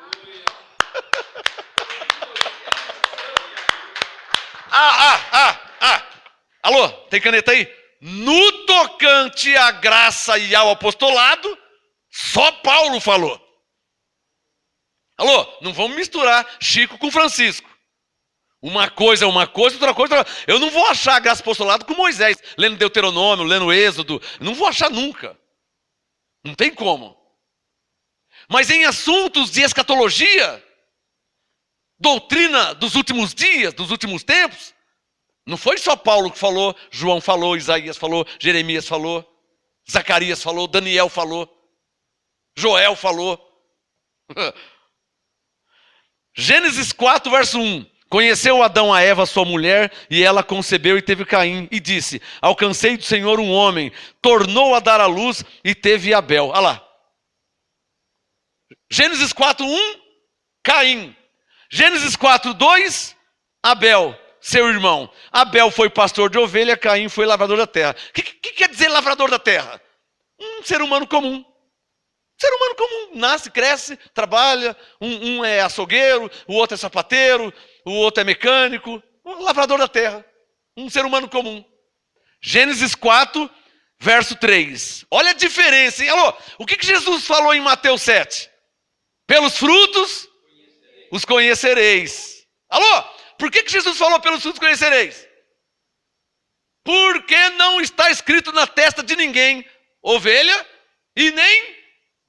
Alô, tem caneta aí? No tocante à graça e ao apostolado, só Paulo falou. Alô, não vamos misturar Chico com Francisco. Uma coisa é uma coisa, outra coisa é outra. Eu não vou achar a graça e apostolado com Moisés, lendo Deuteronômio, lendo Êxodo. Não vou achar nunca. Não tem como. Mas em assuntos de escatologia, doutrina dos últimos dias, dos últimos tempos, não foi só Paulo que falou, João falou, Isaías falou, Jeremias falou, Zacarias falou, Daniel falou, Joel falou. Gênesis 4, verso 1. Conheceu Adão a Eva, sua mulher, e ela concebeu e teve Caim, e disse, alcancei do Senhor um homem, tornou a dar à luz e teve Abel. Olha lá. Gênesis 4, 1, Caim. Gênesis 4, 2, Abel, seu irmão. Abel foi pastor de ovelha, Caim foi lavrador da terra. O que quer dizer lavrador da terra? Um ser humano comum. Ser humano comum, nasce, cresce, trabalha, um é açougueiro, o outro é sapateiro, o outro é mecânico, um lavrador da terra, um ser humano comum. Gênesis 4, verso 3. Olha a diferença, hein? Alô, o que Jesus falou em Mateus 7? Pelos frutos os conhecereis. Alô, por que Jesus falou pelos frutos conhecereis? Porque não está escrito na testa de ninguém ovelha e nem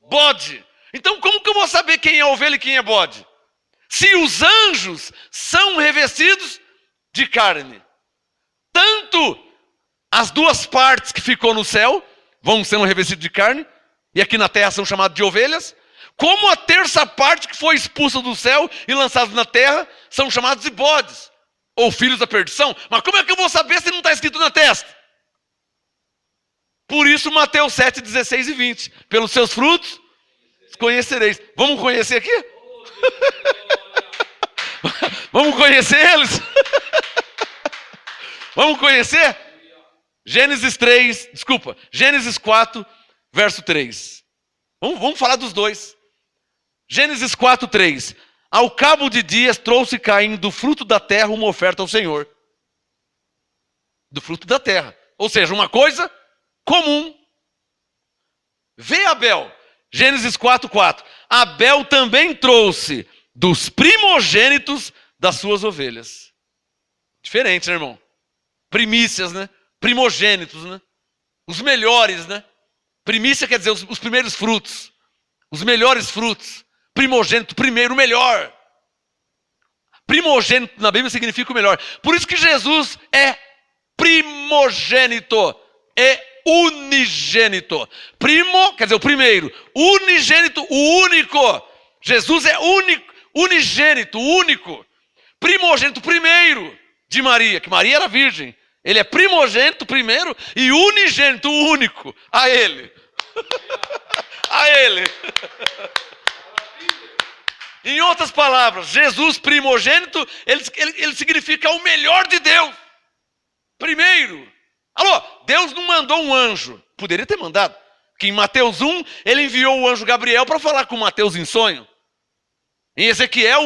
bode. Então como que eu vou saber quem é ovelha e quem é bode? Se os anjos são revestidos de carne. Tanto as duas partes que ficou no céu vão sendo revestidos de carne, e aqui na terra são chamados de ovelhas, como a terça parte que foi expulsa do céu e lançada na terra são chamados de bodes, ou filhos da perdição. Mas como é que eu vou saber se não está escrito na testa? Por isso Mateus 7, 16 e 20. Pelos seus frutos os conhecereis. Vamos conhecer aqui? Vamos conhecer eles? Vamos conhecer? Gênesis 4, verso 3. Vamos falar dos dois. Gênesis 4, 3. Ao cabo de dias trouxe Caim do fruto da terra uma oferta ao Senhor. Do fruto da terra. Ou seja, uma coisa comum. Vê Abel. Gênesis 4, 4. Abel também trouxe dos primogênitos das suas ovelhas. Diferente, né, irmão? Primícias, né? Primogênitos, né? Os melhores, né? Primícia quer dizer os primeiros frutos. Os melhores frutos. Primogênito, primeiro, o melhor. Primogênito na Bíblia significa o melhor. Por isso que Jesus é primogênito. É unigênito. Primo quer dizer o primeiro. Unigênito, o único. Jesus é único, unigênito, único. Primogênito, primeiro de Maria, que Maria era virgem. Ele é primogênito primeiro e unigênito, o único. A ele. A ele. Em outras palavras, Jesus primogênito, ele significa o melhor de Deus. Primeiro. Alô, Deus não mandou um anjo. Poderia ter mandado. Que em Mateus 1, ele enviou o anjo Gabriel para falar com Mateus em sonho. Em Ezequiel,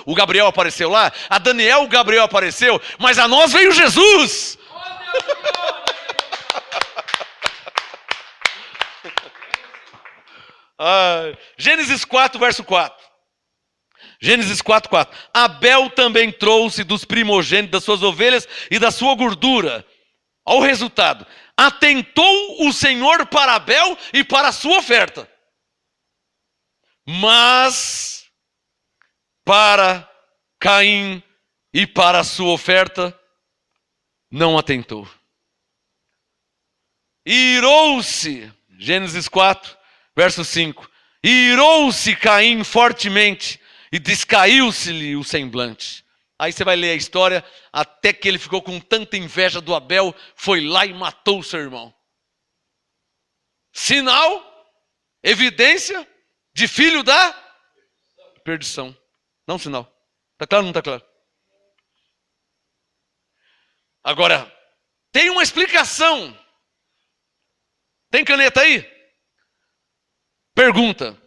o Gabriel apareceu lá. A Daniel, o Gabriel apareceu. Mas a nós veio Jesus. Gênesis 4, verso 4. Gênesis 4, 4. Abel também trouxe dos primogênitos das suas ovelhas e da sua gordura. Olha o resultado. Atentou o Senhor para Abel e para a sua oferta. Mas para Caim e para a sua oferta não atentou. Irou-se, Gênesis 4, verso 5. Irou-se Caim fortemente e descaiu-se-lhe o semblante. Aí você vai ler a história, até que ele ficou com tanta inveja do Abel, foi lá e matou o seu irmão. Sinal, evidência de filho da perdição. Não sinal. Está claro ou não está claro? Agora, tem uma explicação. Tem caneta aí? Pergunta.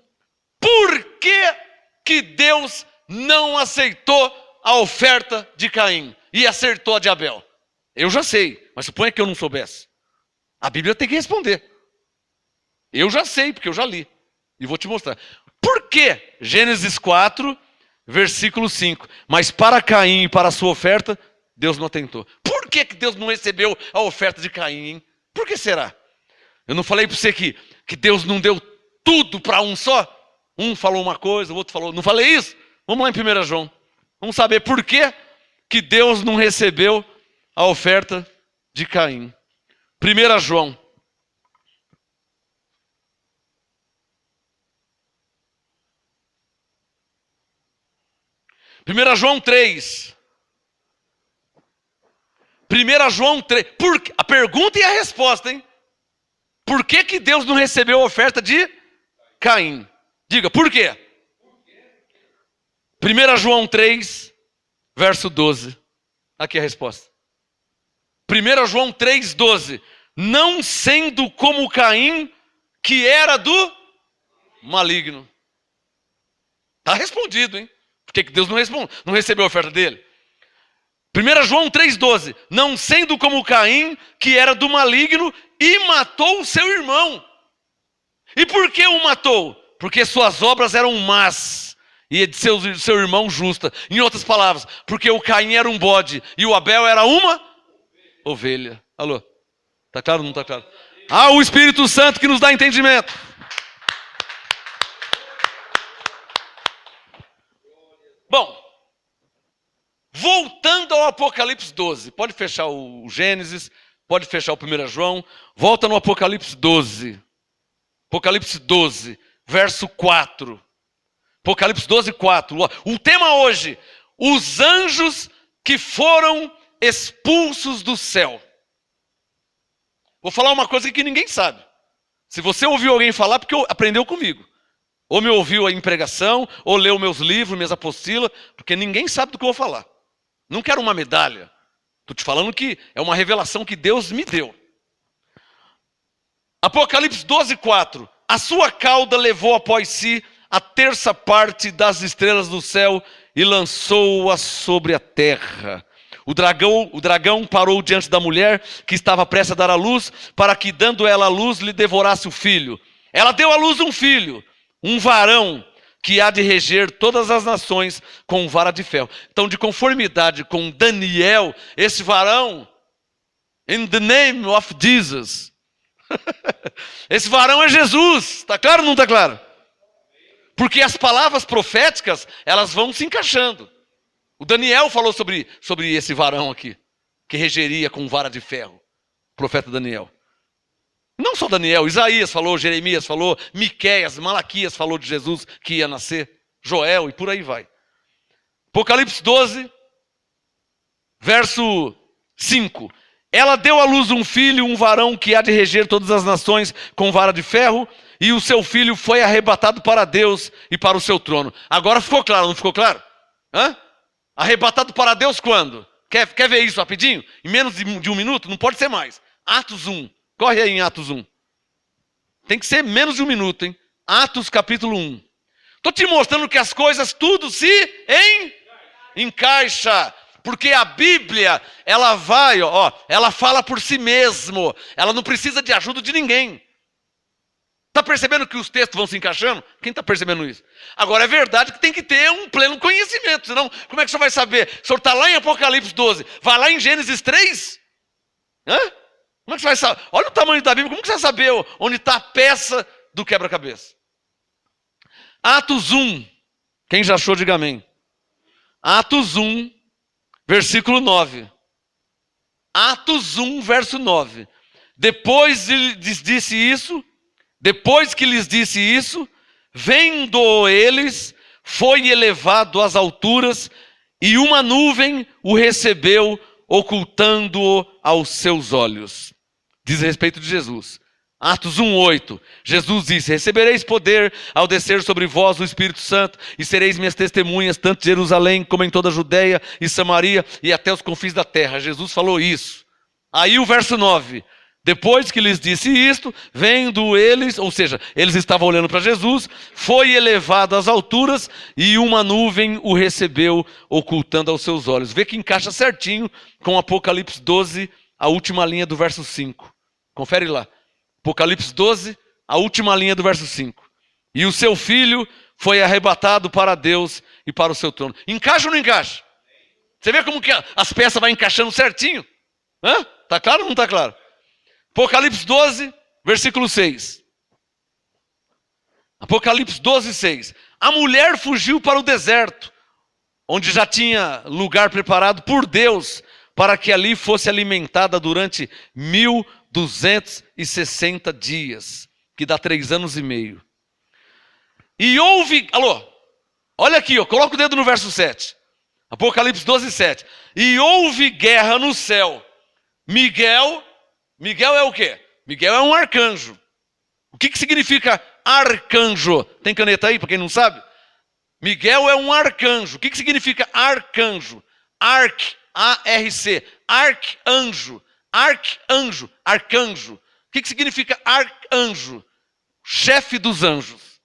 Por que Deus não aceitou a oferta de Caim e acertou a de Abel? Eu já sei, mas suponha que eu não soubesse. A Bíblia tem que responder. Eu já sei, porque eu já li. E vou te mostrar. Por quê? Gênesis 4, versículo 5. Mas para Caim e para a sua oferta, Deus não atentou. Por que Deus não recebeu a oferta de Caim, hein? Por que será? Eu não falei para você que Deus não deu tudo para um só? Um falou uma coisa, o outro falou... Não falei isso? Vamos lá em 1 João. Vamos saber por que Deus não recebeu a oferta de Caim. 1 João. João 3. 1 João 3. A pergunta e a resposta, hein? Por que Deus não recebeu a oferta de Caim? Diga, por quê? 1 João 3, verso 12. Aqui a resposta. 1 João 3, 12. Não sendo como Caim, que era do maligno. Está respondido, hein? Por que Deus não recebeu a oferta dele? 1 João 3, 12. Não sendo como Caim, que era do maligno, e matou o seu irmão. E por que o matou? Porque suas obras eram más, e de seu irmão justa. Em outras palavras, porque o Caim era um bode, e o Abel era uma ovelha. Alô? Está claro ou não está claro? O Espírito Santo que nos dá entendimento. Bom, voltando ao Apocalipse 12. Pode fechar o Gênesis, pode fechar o 1 João. Volta no Apocalipse 12. Apocalipse 12, verso 4. Apocalipse 12, 4. O tema hoje, os anjos que foram expulsos do céu. Vou falar uma coisa que ninguém sabe. Se você ouviu alguém falar, porque aprendeu comigo. Ou me ouviu em pregação, ou leu meus livros, minhas apostilas, porque ninguém sabe do que eu vou falar. Não quero uma medalha. Estou te falando que é uma revelação que Deus me deu. Apocalipse 12, 4. A sua cauda levou após si a terça parte das estrelas do céu e lançou-a sobre a terra. O dragão parou diante da mulher que estava prestes a dar à luz, para que, dando ela à luz, lhe devorasse o filho. Ela deu à luz um filho, um varão, que há de reger todas as nações com vara de ferro. Então, de conformidade com Daniel, esse varão, in the name of Jesus, esse varão é Jesus. Está claro ou não está claro? Porque as palavras proféticas, elas vão se encaixando. O Daniel falou sobre esse varão aqui, que regeria com vara de ferro. O profeta Daniel. Não só Daniel, Isaías falou, Jeremias falou, Miqueias, Malaquias falou de Jesus que ia nascer, Joel e por aí vai. Apocalipse 12, verso 5. Ela deu à luz um filho, um varão que há de reger todas as nações com vara de ferro, e o seu filho foi arrebatado para Deus e para o seu trono. Agora ficou claro, não ficou claro? Arrebatado para Deus quando? Quer ver isso rapidinho? Em menos de um minuto? Não pode ser mais. Atos 1. Corre aí em Atos 1. Tem que ser menos de um minuto, hein? Atos capítulo 1. Estou te mostrando que as coisas tudo se encaixa. Porque a Bíblia, ela vai, ela fala por si mesmo. Ela não precisa de ajuda de ninguém. Está percebendo que os textos vão se encaixando? Quem está percebendo isso? Agora é verdade que tem que ter um pleno conhecimento. Senão, como é que o senhor vai saber? O senhor está lá em Apocalipse 12. Vai lá em Gênesis 3. Como é que você vai saber? Olha o tamanho da Bíblia. Como que você vai saber onde está a peça do quebra-cabeça? Atos 1. Quem já achou, diga amém. Atos 1, versículo 9. Atos 1, verso 9. Depois que lhes disse isso, vendo eles, foi elevado às alturas, e uma nuvem o recebeu, ocultando-o aos seus olhos. Diz a respeito de Jesus. Atos 1:8. Jesus disse: recebereis poder ao descer sobre vós o Espírito Santo, e sereis minhas testemunhas, tanto em Jerusalém como em toda a Judeia e Samaria e até os confins da terra. Jesus falou isso. Aí o verso 9. Depois que lhes disse isto, vendo eles, ou seja, eles estavam olhando para Jesus, foi elevado às alturas e uma nuvem o recebeu, ocultando aos seus olhos. Vê que encaixa certinho com Apocalipse 12, a última linha do verso 5. Confere lá. Apocalipse 12, a última linha do verso 5. E o seu filho foi arrebatado para Deus e para o seu trono. Encaixa ou não encaixa? Você vê como que as peças vão encaixando certinho? Está claro ou não está claro? Apocalipse 12, versículo 6. Apocalipse 12, 6. A mulher fugiu para o deserto, onde já tinha lugar preparado por Deus, para que ali fosse alimentada durante 1260 dias, que dá 3 anos e meio. E houve, olha aqui, coloca o dedo no verso 7. Apocalipse 12, 7. E houve guerra no céu. Miguel é o quê? Miguel é um arcanjo. O que significa arcanjo? Tem caneta aí, para quem não sabe? Miguel é um arcanjo. O que significa arcanjo? A-R-C. Arcanjo. Arcanjo. O que significa arcanjo? Chefe dos anjos.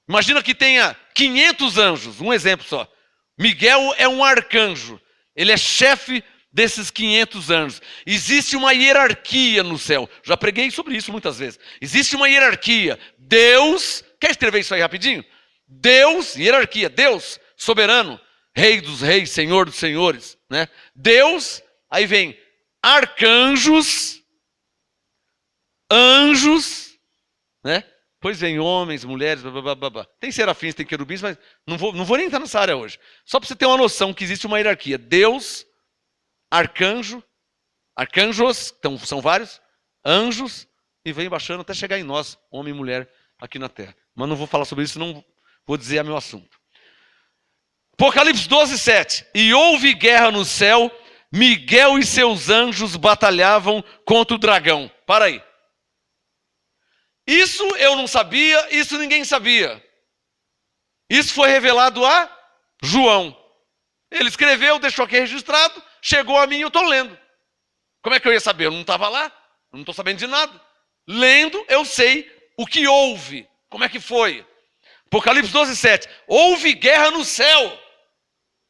Imagina que tenha 500 anjos. Um exemplo só. Miguel é um arcanjo. Ele é chefe desses 500 anjos. Existe uma hierarquia no céu. Já preguei sobre isso muitas vezes. Existe uma hierarquia. Deus, quer escrever isso aí rapidinho? Deus, hierarquia, Deus, soberano, Rei dos reis, Senhor dos senhores, né? Deus, aí vem arcanjos, anjos, né? Depois vem homens, mulheres, blá, blá, blá, blá. Tem serafins, tem querubins, mas não vou nem entrar nessa área hoje. Só para você ter uma noção que existe uma hierarquia. Deus, arcanjo, arcanjos, então são vários, anjos, e vem baixando até chegar em nós, homem e mulher, aqui na terra. Mas não vou falar sobre isso, não vou dizer a meu assunto. Apocalipse 12, 7. E houve guerra no céu, Miguel e seus anjos batalhavam contra o dragão. Para aí. Isso eu não sabia, isso ninguém sabia. Isso foi revelado a João. Ele escreveu, deixou aqui registrado, chegou a mim e eu estou lendo. Como é que eu ia saber? Eu não estava lá, eu não estou sabendo de nada. Lendo, eu sei o que houve. Como é que foi? Apocalipse 12, 7. Houve guerra no céu.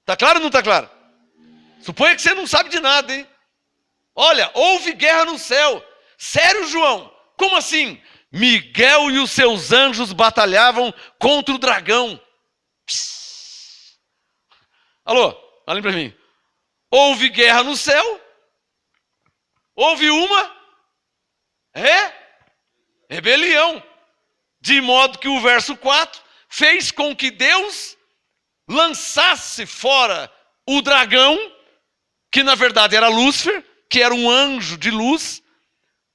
Está claro ou não está claro? Suponha que você não sabe de nada, hein? Olha, houve guerra no céu. Sério, João? Como assim? Miguel e os seus anjos batalhavam contra o dragão. Psss. Alô, olhem para mim. Houve guerra no céu. Houve uma rebelião. De modo que o verso 4 fez com que Deus lançasse fora o dragão, que na verdade era Lúcifer, que era um anjo de luz,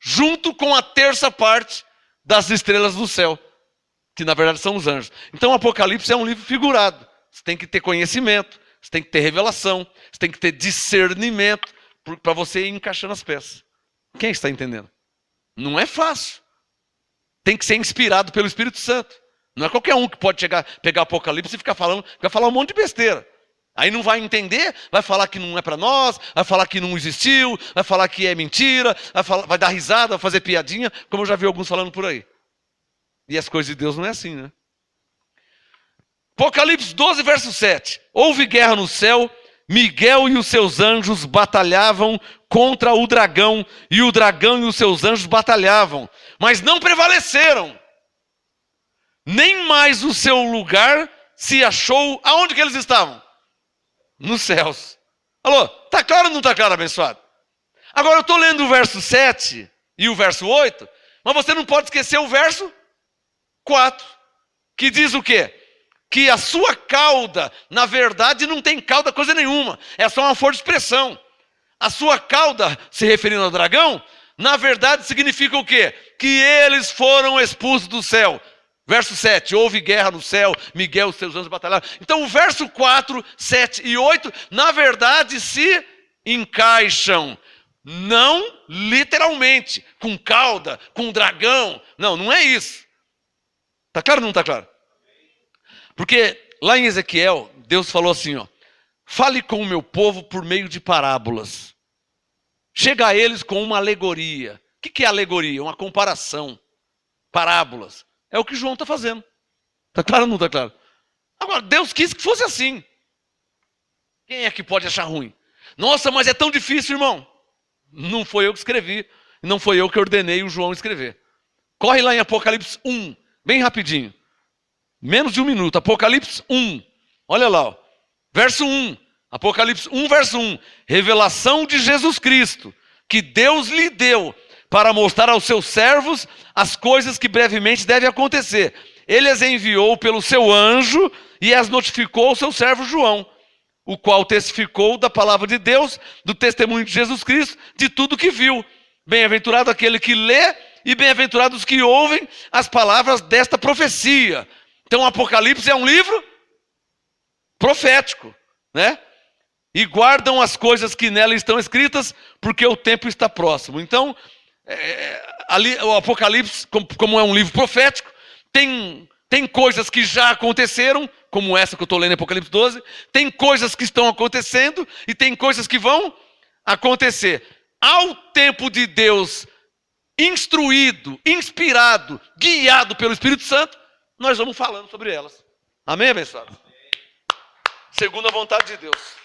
junto com a terça parte das estrelas do céu, que na verdade são os anjos. Então o Apocalipse é um livro figurado. Você tem que ter conhecimento, você tem que ter revelação, você tem que ter discernimento para você ir encaixando as peças. Quem está entendendo? Não é fácil. Tem que ser inspirado pelo Espírito Santo. Não é qualquer um que pode chegar, pegar o Apocalipse e ficar falando, vai falar um monte de besteira. Aí não vai entender, vai falar que não é para nós, vai falar que não existiu, vai falar que é mentira, vai dar risada, vai fazer piadinha, como eu já vi alguns falando por aí. E as coisas de Deus não é assim, né? Apocalipse 12, verso 7. Houve guerra no céu, Miguel e os seus anjos batalhavam contra o dragão, e o dragão e os seus anjos batalhavam, mas não prevaleceram. Nem mais o seu lugar se achou. Aonde que eles estavam? Nos céus. Alô, tá claro ou não tá claro, abençoado? Agora eu estou lendo o verso 7 e o verso 8, mas você não pode esquecer o verso 4, que diz o quê? Que a sua cauda, na verdade, não tem cauda coisa nenhuma, é só uma força de expressão. A sua cauda, se referindo ao dragão, na verdade significa o quê? Que eles foram expulsos do céu. Verso 7, houve guerra no céu, Miguel e os seus anjos batalharam. Então o verso 4, 7 e 8, na verdade se encaixam. Não literalmente, com cauda, com dragão. Não, não é isso. Está claro ou não está claro? Porque lá em Ezequiel, Deus falou assim, ó, fale com o meu povo por meio de parábolas. Chega a eles com uma alegoria. O que é alegoria? Uma comparação. Parábolas. É o que João está fazendo. Está claro ou não está claro? Agora, Deus quis que fosse assim. Quem é que pode achar ruim? Nossa, mas é tão difícil, irmão. Não foi eu que escrevi. Não foi eu que ordenei o João escrever. Corre lá em Apocalipse 1, bem rapidinho. Menos de um minuto. Apocalipse 1. Olha lá. Ó. Verso 1. Apocalipse 1, verso 1. Revelação de Jesus Cristo, que Deus lhe deu para mostrar aos seus servos as coisas que brevemente devem acontecer. Ele as enviou pelo seu anjo e as notificou ao seu servo João, o qual testificou da palavra de Deus, do testemunho de Jesus Cristo, de tudo que viu. Bem-aventurado aquele que lê e bem-aventurados os que ouvem as palavras desta profecia. Então o Apocalipse é um livro profético, né? E guardam as coisas que nela estão escritas, porque o tempo está próximo. Então, ali o Apocalipse, como é um livro profético, tem coisas que já aconteceram, como essa que eu estou lendo em Apocalipse 12, tem coisas que estão acontecendo e tem coisas que vão acontecer. Ao tempo de Deus, instruído, inspirado, guiado pelo Espírito Santo, nós vamos falando sobre elas. Amém, abençoado? Segundo a vontade de Deus.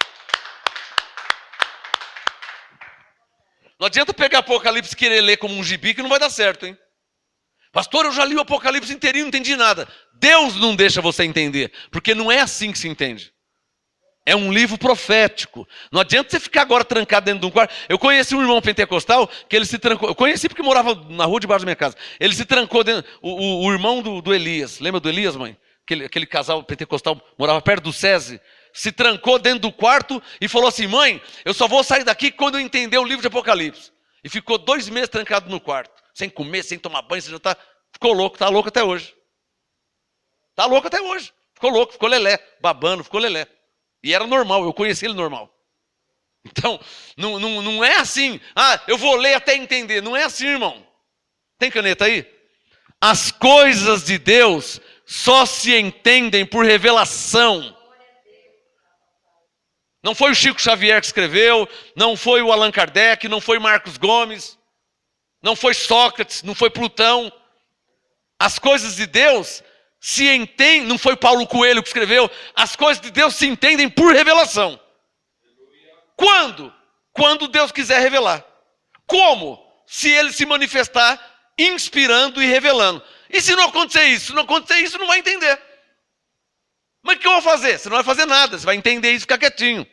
Não adianta pegar Apocalipse e querer ler como um gibi que não vai dar certo, hein? Pastor, eu já li o Apocalipse inteirinho e não entendi nada. Deus não deixa você entender, porque não é assim que se entende. É um livro profético. Não adianta você ficar agora trancado dentro de um quarto. Eu conheci um irmão pentecostal que ele se trancou. Eu conheci porque morava na rua debaixo da minha casa. Ele se trancou dentro. O irmão do Elias. Lembra do Elias, mãe? Aquele casal pentecostal morava perto do SESI. Se trancou dentro do quarto e falou assim: mãe, eu só vou sair daqui quando eu entender o livro de Apocalipse. E ficou 2 meses trancado no quarto. Sem comer, sem tomar banho, você já ficou louco, está louco até hoje. Está louco até hoje. Ficou louco, ficou lelé, babando, ficou lelé. E era normal, eu conheci ele normal. Então, não é assim, eu vou ler até entender. Não é assim, irmão. Tem caneta aí? As coisas de Deus só se entendem por revelação. Não foi o Chico Xavier que escreveu, não foi o Allan Kardec, não foi Marcos Gomes, não foi Sócrates, não foi Plutão. As coisas de Deus se entendem, não foi Paulo Coelho que escreveu, as coisas de Deus se entendem por revelação. Quando? Quando Deus quiser revelar. Como? Se ele se manifestar inspirando e revelando. E se não acontecer isso? Se não acontecer isso, não vai entender. Mas o que eu vou fazer? Você não vai fazer nada, você vai entender isso e ficar quietinho.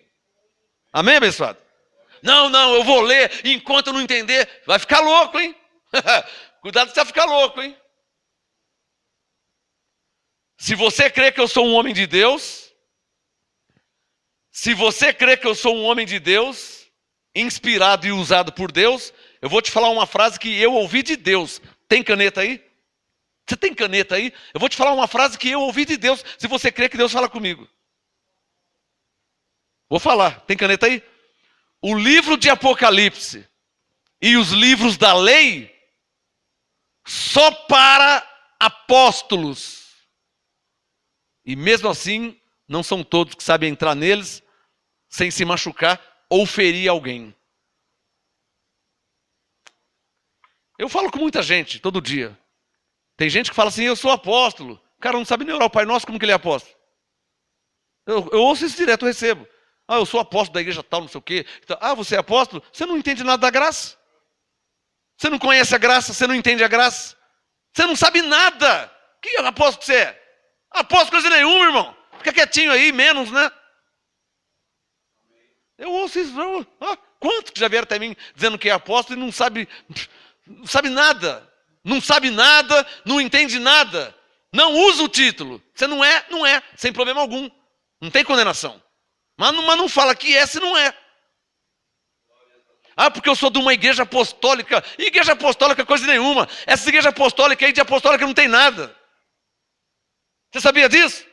Amém, abençoado? Não, eu vou ler e enquanto eu não entender, vai ficar louco, hein? Cuidado que você vai ficar louco, hein? Se você crê que eu sou um homem de Deus, inspirado e usado por Deus, eu vou te falar uma frase que eu ouvi de Deus. Tem caneta aí? Você tem caneta aí? Eu vou te falar uma frase que eu ouvi de Deus, se você crê que Deus fala comigo. Vou falar. Tem caneta aí? O livro de Apocalipse e os livros da lei só para apóstolos. E mesmo assim, não são todos que sabem entrar neles sem se machucar ou ferir alguém. Eu falo com muita gente todo dia. Tem gente que fala assim, eu sou apóstolo. O cara não sabe nem orar o Pai Nosso, como que ele é apóstolo? Eu ouço isso direto, eu recebo. Eu sou apóstolo da igreja tal, não sei o quê. Você é apóstolo? Você não entende nada da graça. Você não conhece a graça, você não entende a graça. Você não sabe nada. Que apóstolo que você é? Apóstolo coisa nenhuma, irmão. Fica quietinho aí, menos, né? Eu ouço isso. Quantos que já vieram até mim dizendo que é apóstolo e não sabe nada. Não sabe nada, não entende nada. Não usa o título. Você não é, sem problema algum. Não tem condenação. Mas não fala que é se não é. Porque eu sou de uma igreja apostólica. Igreja apostólica é coisa nenhuma. Essa igreja apostólica aí de apostólica não tem nada. Você sabia disso?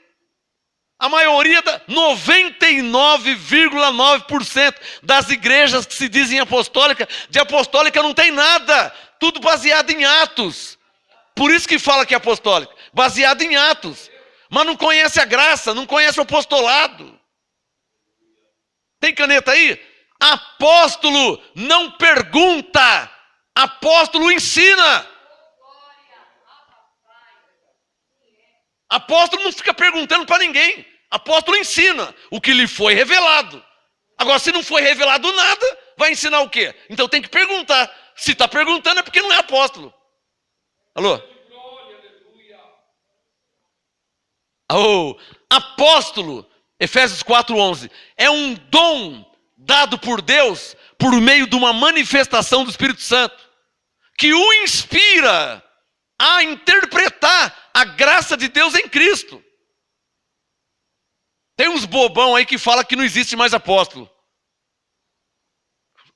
A maioria, 99,9% das igrejas que se dizem apostólica, de apostólica não tem nada. Tudo baseado em Atos. Por isso que fala que é apostólica. Baseado em Atos. Mas não conhece a graça, não conhece o apostolado. Tem caneta aí? Apóstolo não pergunta. Apóstolo ensina. Apóstolo não fica perguntando para ninguém. Apóstolo ensina o que lhe foi revelado. Agora, se não foi revelado nada, vai ensinar o quê? Então tem que perguntar. Se está perguntando é porque não é apóstolo. Alô? Apóstolo, Efésios 4:11, é um dom dado por Deus por meio de uma manifestação do Espírito Santo, que o inspira a interpretar a graça de Deus em Cristo. Tem uns bobão aí que fala que não existe mais apóstolo.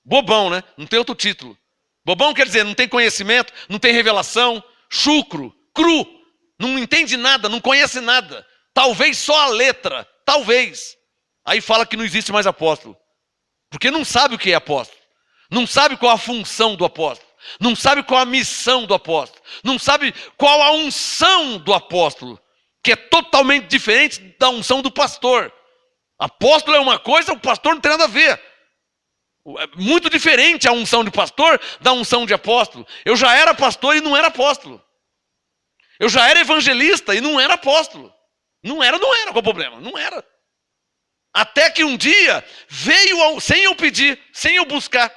Bobão, né? Não tem outro título. Bobão quer dizer, não tem conhecimento, não tem revelação, chucro, cru, não entende nada, não conhece nada. Talvez só a letra, talvez. Aí fala que não existe mais apóstolo. Porque não sabe o que é apóstolo. Não sabe qual a função do apóstolo. Não sabe qual a missão do apóstolo. Não sabe qual a unção do apóstolo. Que é totalmente diferente da unção do pastor. Apóstolo é uma coisa, o pastor não tem nada a ver. É muito diferente a unção de pastor da unção de apóstolo. Eu já era pastor e não era apóstolo. Eu já era evangelista e não era apóstolo. Não era, qual é o problema? Não era. Até que um dia veio, sem eu pedir, sem eu buscar.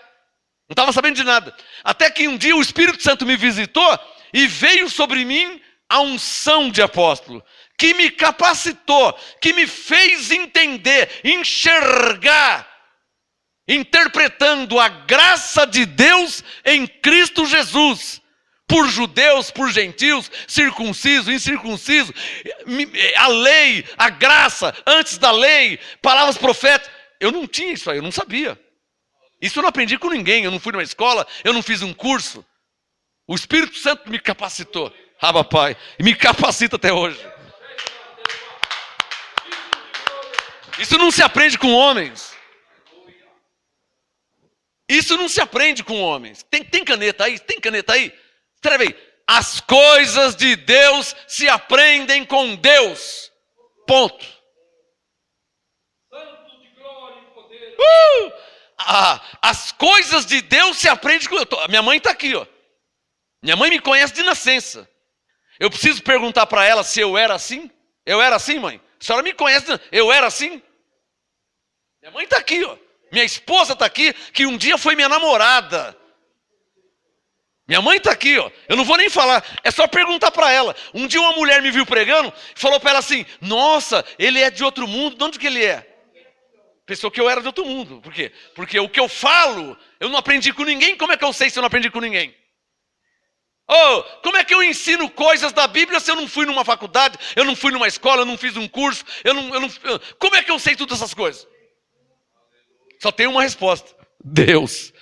Não estava sabendo de nada. Até que um dia o Espírito Santo me visitou e veio sobre mim a unção de apóstolo. Que me capacitou, que me fez entender, enxergar, interpretando a graça de Deus em Cristo Jesus, por judeus, por gentios, circunciso, incircunciso, a lei, a graça, antes da lei, palavras proféticas. Eu não tinha isso aí, eu não sabia. Isso eu não aprendi com ninguém, eu não fui numa escola, eu não fiz um curso. O Espírito Santo me capacitou. Pai, e me capacita até hoje. Isso não se aprende com homens. Isso não se aprende com homens. Tem caneta aí? Tem caneta aí? Escreve aí. As coisas de Deus se aprendem com Deus. Ponto. Santo de glória e poder. As coisas de Deus se aprendem com Deus. Minha mãe está aqui, ó. Minha mãe me conhece de nascença. Eu preciso perguntar para ela se eu era assim? Eu era assim, mãe? A senhora me conhece, eu era assim? Minha mãe está aqui, ó. Minha esposa está aqui, que um dia foi minha namorada. Minha mãe está aqui, ó. Eu não vou nem falar, é só perguntar para ela. Um dia uma mulher me viu pregando, falou para ela assim: nossa, ele é de outro mundo. De onde que ele é? Pensou que eu era de outro mundo. Por quê? Porque o que eu falo, eu não aprendi com ninguém. Como é que eu sei se eu não aprendi com ninguém? Oh, como é que eu ensino coisas da Bíblia se eu não fui numa faculdade, eu não fui numa escola, eu não fiz um curso, como é que eu sei todas essas coisas? Só tem uma resposta: Deus.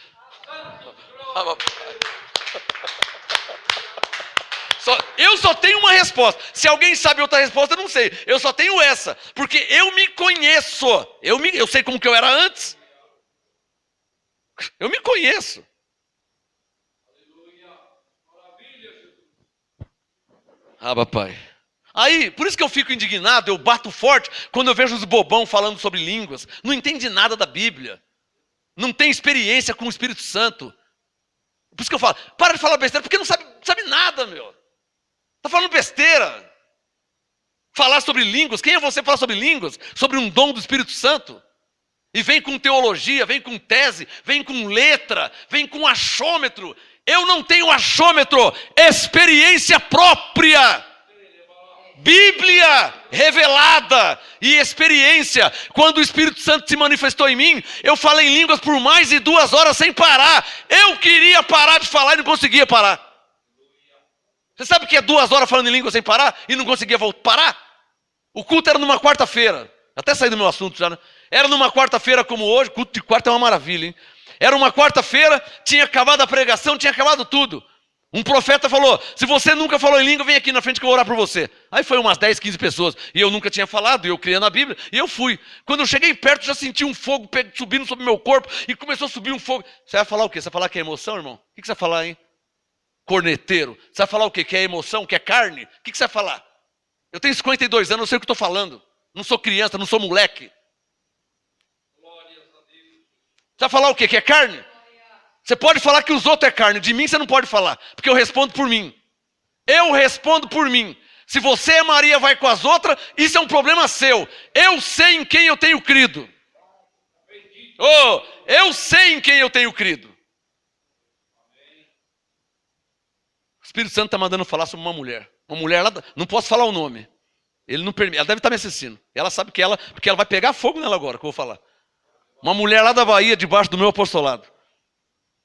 Eu só tenho uma resposta. Se alguém sabe outra resposta, eu não sei. Eu só tenho essa, porque eu me conheço. Eu sei como que eu era antes. Eu me conheço. Papai. Aí, por isso que eu fico indignado, eu bato forte quando eu vejo os bobão falando sobre línguas. Não entende nada da Bíblia. Não tem experiência com o Espírito Santo. Por isso que eu falo, para de falar besteira, porque não sabe nada, meu. Está falando besteira. Falar sobre línguas, quem é você falar sobre línguas? Sobre um dom do Espírito Santo? E vem com teologia, vem com tese, vem com letra, vem com achômetro. Eu não tenho achômetro, experiência própria. Bíblia revelada e experiência. Quando o Espírito Santo se manifestou em mim, eu falei em línguas por mais de 2 horas sem parar. Eu queria parar de falar e não conseguia parar. Você sabe o que é 2 horas falando em língua sem parar e não conseguia parar? O culto era numa quarta-feira. Até saí do meu assunto já, né? Era numa quarta-feira como hoje. Culto de quarta é uma maravilha, hein? Era uma quarta-feira, tinha acabado a pregação, tinha acabado tudo. Um profeta falou: se você nunca falou em língua, vem aqui na frente que eu vou orar por você. Aí foi umas 10, 15 pessoas. E eu nunca tinha falado, e eu criei na Bíblia, e eu fui. Quando eu cheguei perto, já senti um fogo subindo sobre o meu corpo, e começou a subir um fogo. Você vai falar o quê? Você vai falar que é emoção, irmão? O que você vai falar, hein? Corneteiro. Você vai falar o quê? Que é emoção, que é carne? O que você vai falar? Eu tenho 52 anos, eu sei o que estou falando. Não sou criança, não sou moleque. Você vai falar o quê? Que é carne? Você pode falar que os outros é carne. De mim você não pode falar, porque eu respondo por mim. Eu respondo por mim. Se você é Maria, vai com as outras, isso é um problema seu. Eu sei em quem eu tenho crido. Oh, eu sei em quem eu tenho crido. O Espírito Santo está mandando falar sobre uma mulher. Uma mulher lá, não posso falar o nome. Ele não permite, ela deve estar me assistindo. Ela sabe que porque ela vai pegar fogo nela agora, que eu vou falar. Uma mulher lá da Bahia, debaixo do meu apostolado.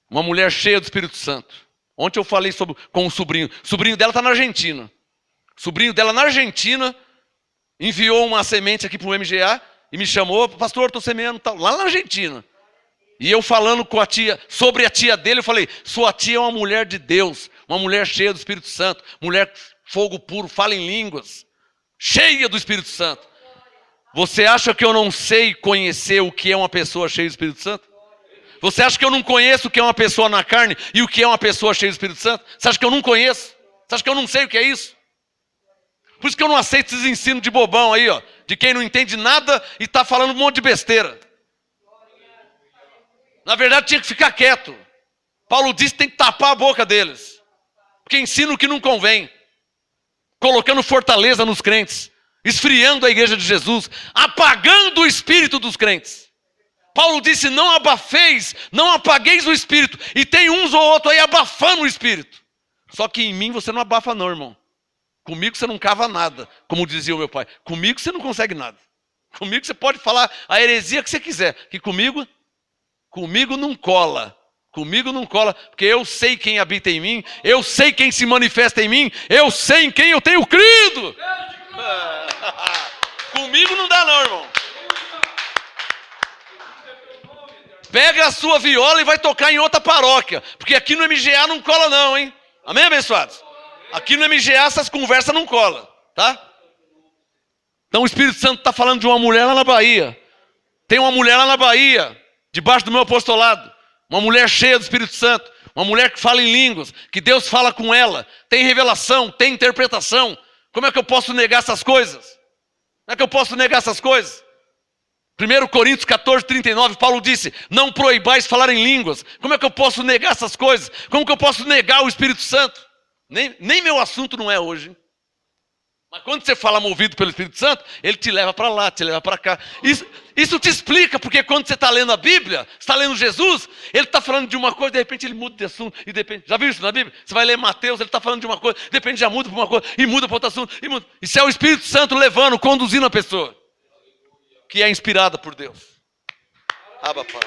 Uma mulher cheia do Espírito Santo. Ontem eu falei com o sobrinho. O sobrinho dela está na Argentina. O sobrinho dela na Argentina enviou uma semente aqui para o MGA e me chamou: pastor, estou semeando tal, lá na Argentina. E eu falando com a tia, sobre a tia dele, eu falei: sua tia é uma mulher de Deus, uma mulher cheia do Espírito Santo, mulher fogo puro, fala em línguas, cheia do Espírito Santo. Você acha que eu não sei conhecer o que é uma pessoa cheia do Espírito Santo? Você acha que eu não conheço o que é uma pessoa na carne e o que é uma pessoa cheia do Espírito Santo? Você acha que eu não conheço? Você acha que eu não sei o que é isso? Por isso que eu não aceito esses ensinos de bobão aí, ó, de quem não entende nada e está falando um monte de besteira. Na verdade, tinha que ficar quieto. Paulo disse que tem que tapar a boca deles, porque ensina o que não convém, colocando fortaleza nos crentes, esfriando a igreja de Jesus, apagando o espírito dos crentes. Paulo disse: não abafeis, não apagueis o espírito. E tem uns ou outros aí abafando o espírito. Só que em mim você não abafa não, irmão. Comigo você não cava nada, como dizia o meu pai. Comigo você não consegue nada. Comigo você pode falar a heresia que você quiser, que comigo não cola. Comigo não cola, porque eu sei quem habita em mim, eu sei quem se manifesta em mim, eu sei em quem eu tenho crido. Comigo não dá não, irmão. Pega a sua viola e vai tocar em outra paróquia, porque aqui no MGA não cola não, hein? Amém, abençoados? Aqui no MGA essas conversas não colam, tá? Então o Espírito Santo está falando de uma mulher lá na Bahia. Tem uma mulher lá na Bahia, debaixo do meu apostolado, uma mulher cheia do Espírito Santo, uma mulher que fala em línguas, que Deus fala com ela, tem revelação, tem interpretação. Como é que eu posso negar essas coisas? Como é que eu posso negar essas coisas? 1 Coríntios 14, 39, Paulo disse, não proibais falar em línguas. Como é que eu posso negar essas coisas? Como que eu posso negar o Espírito Santo? Nem meu assunto não é hoje, hein? Mas quando você fala movido pelo Espírito Santo, ele te leva para lá, te leva para cá. Isso te explica, porque quando você está lendo a Bíblia, você está lendo Jesus, ele está falando de uma coisa, de repente ele muda de assunto, e depende. Já viu isso na Bíblia? Você vai ler Mateus, ele está falando de uma coisa, de repente já muda para uma coisa, e muda para outro assunto, e muda. Isso é o Espírito Santo levando, conduzindo a pessoa, que é inspirada por Deus. Abba, Pai.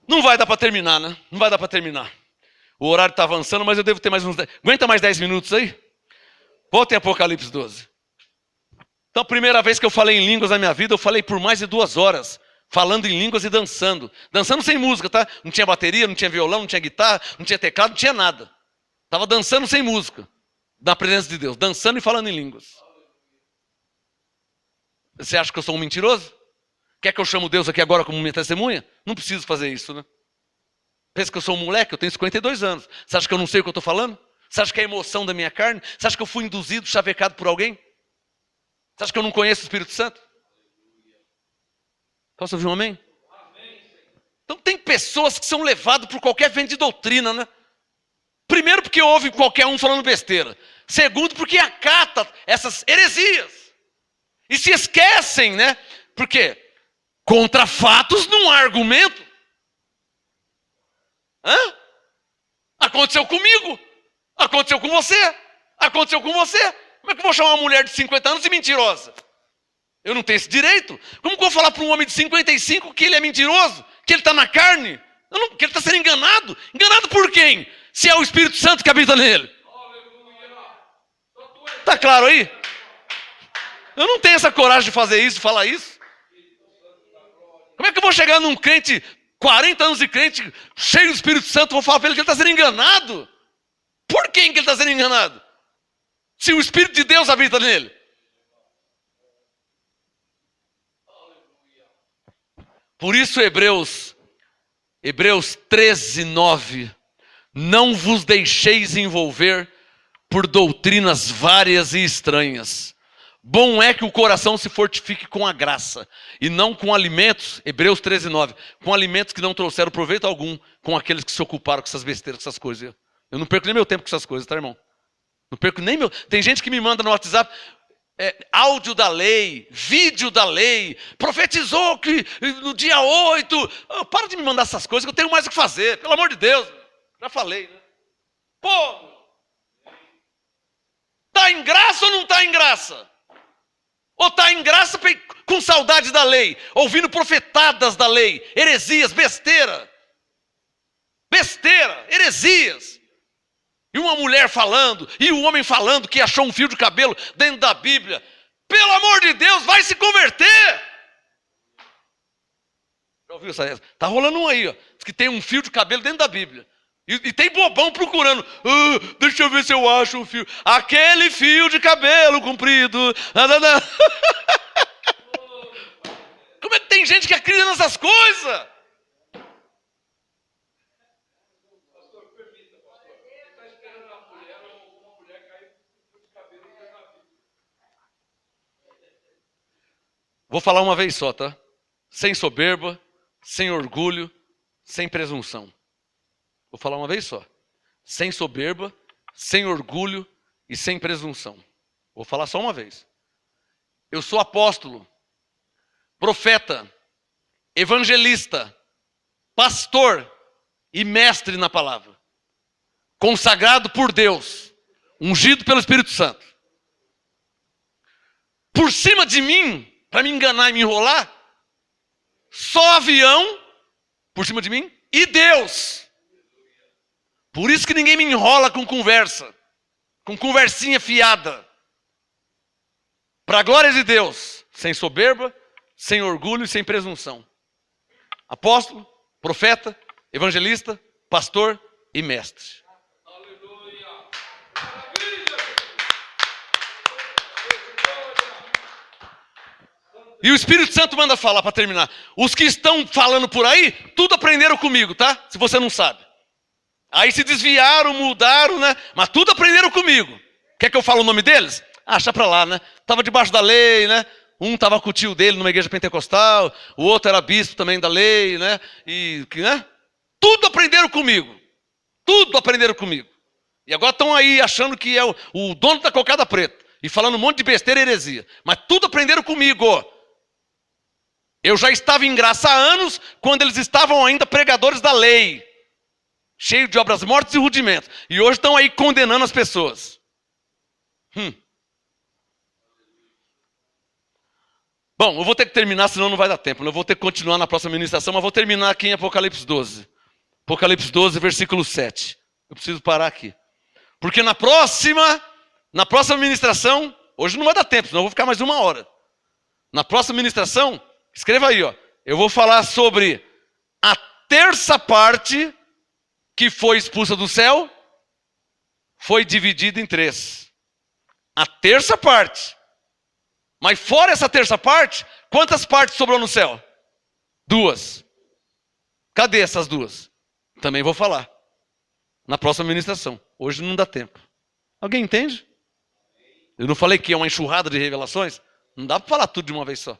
Não vai dar para terminar, né? Não vai dar para terminar. O horário está avançando, mas eu devo ter mais uns 10. Aguenta mais 10 minutos aí? Volta em Apocalipse 12. Então, a primeira vez que eu falei em línguas na minha vida, eu falei por mais de 2 horas. Falando em línguas e dançando. Dançando sem música, tá? Não tinha bateria, não tinha violão, não tinha guitarra, não tinha teclado, não tinha nada. Estava dançando sem música. Na presença de Deus. Dançando e falando em línguas. Você acha que eu sou um mentiroso? Quer que eu chame Deus aqui agora como minha testemunha? Não preciso fazer isso, né? Pensa que eu sou um moleque, eu tenho 52 anos. Você acha que eu não sei o que eu estou falando? Você acha que é a emoção da minha carne? Você acha que eu fui induzido, chavecado por alguém? Você acha que eu não conheço o Espírito Santo? Posso ouvir um amém? Então tem pessoas que são levadas por qualquer vento de doutrina, né? Primeiro porque ouve qualquer um falando besteira. Segundo porque acata essas heresias. E se esquecem, né? Porque contra fatos não há argumento. Aconteceu comigo, aconteceu com você, aconteceu com você. Como é que eu vou chamar uma mulher de 50 anos de mentirosa? Eu não tenho esse direito. Como que eu vou falar para um homem de 55 que ele é mentiroso, que ele está na carne, que ele está sendo enganado? Enganado por quem? Se é o Espírito Santo que habita nele. Está claro aí? Eu não tenho essa coragem de fazer isso, de falar isso. Como é que eu vou chegar num crente 40 anos de crente, cheio do Espírito Santo, vou falar para ele que ele está sendo enganado? Por quem que ele está sendo enganado? Se o Espírito de Deus habita nele. Por isso Hebreus 13, 9. Não vos deixeis envolver por doutrinas várias e estranhas. Bom é que o coração se fortifique com a graça, e não com alimentos, Hebreus 13, 9, com alimentos que não trouxeram proveito algum, com aqueles que se ocuparam com essas besteiras, com essas coisas. Eu não perco nem meu tempo com essas coisas, tá, irmão? Não perco nem meu... Tem gente que me manda no WhatsApp, áudio da lei, vídeo da lei, profetizou que no dia 8... para de me mandar essas coisas, que eu tenho mais o que fazer, pelo amor de Deus. Já falei, né? Pô! Está em graça ou não está em graça? Ou está em graça com saudade da lei, ouvindo profetadas da lei, heresias, besteira, heresias. E uma mulher falando, e um homem falando que achou um fio de cabelo dentro da Bíblia. Pelo amor de Deus, vai se converter. Já ouviu essa? Está rolando um aí, ó, que tem um fio de cabelo dentro da Bíblia. E tem bobão procurando. Deixa eu ver se eu acho um fio. Aquele fio de cabelo comprido. Como é que tem gente que acredita nessas coisas? Vou falar uma vez só, tá? Sem soberba, sem orgulho, sem presunção. Vou falar uma vez só. Sem soberba, sem orgulho e sem presunção. Vou falar só uma vez. Eu sou apóstolo, profeta, evangelista, pastor e mestre na palavra. Consagrado por Deus, ungido pelo Espírito Santo. Por cima de mim, para me enganar e me enrolar, só avião, por cima de mim, e Deus. Por isso que ninguém me enrola com conversa, com conversinha fiada. Para a glória de Deus, sem soberba, sem orgulho e sem presunção. Apóstolo, profeta, evangelista, pastor e mestre. E o Espírito Santo manda falar para terminar. Os que estão falando por aí, tudo aprenderam comigo, tá? Se você não sabe. Aí se desviaram, mudaram, né? Mas tudo aprenderam comigo. Quer que eu fale o nome deles? Deixa pra lá, né? Tava debaixo da lei, né? Um tava com o tio dele numa igreja pentecostal, o outro era bispo também da lei, né? Né? Tudo aprenderam comigo. Tudo aprenderam comigo. E agora estão aí achando que é o dono da cocada preta. E falando um monte de besteira e heresia. Mas tudo aprenderam comigo. Eu já estava em graça há anos, quando eles estavam ainda pregadores da lei. Cheio de obras mortas e rudimentos. E hoje estão aí condenando as pessoas. Bom, eu vou ter que terminar, senão não vai dar tempo. Eu vou ter que continuar na próxima ministração, mas vou terminar aqui em Apocalipse 12. Apocalipse 12, versículo 7. Eu preciso parar aqui. Porque na próxima ministração, hoje não vai dar tempo, senão eu vou ficar mais 1 hora. Na próxima ministração, escreva aí, eu vou falar sobre a terça parte que foi expulsa do céu, foi dividida em 3. A terça parte. Mas fora essa terça parte, quantas partes sobrou no céu? 2. Cadê essas 2? Também vou falar. Na próxima ministração. Hoje não dá tempo. Alguém entende? Eu não falei que é uma enxurrada de revelações? Não dá para falar tudo de uma vez só.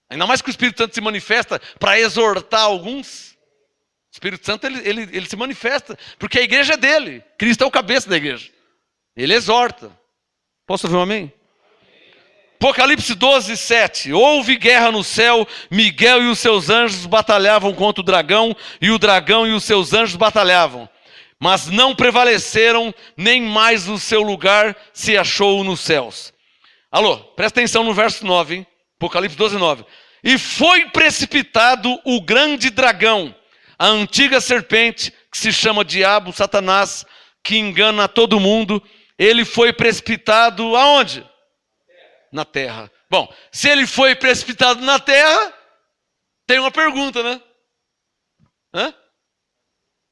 Ainda mais que o Espírito Santo se manifesta para exortar alguns. O Espírito Santo, ele se manifesta, porque a igreja é dele. Cristo é o cabeça da igreja. Ele exorta. Posso ouvir um amém? Apocalipse 12, 7. Houve guerra no céu, Miguel e os seus anjos batalhavam contra o dragão, e o dragão e os seus anjos batalhavam. Mas não prevaleceram, nem mais o seu lugar se achou nos céus. Alô, presta atenção no verso 9, hein? Apocalipse 12, 9. E foi precipitado o grande dragão, a antiga serpente, que se chama Diabo, Satanás, que engana todo mundo. Ele foi precipitado aonde? Na terra. Bom, se ele foi precipitado na terra, tem uma pergunta, né?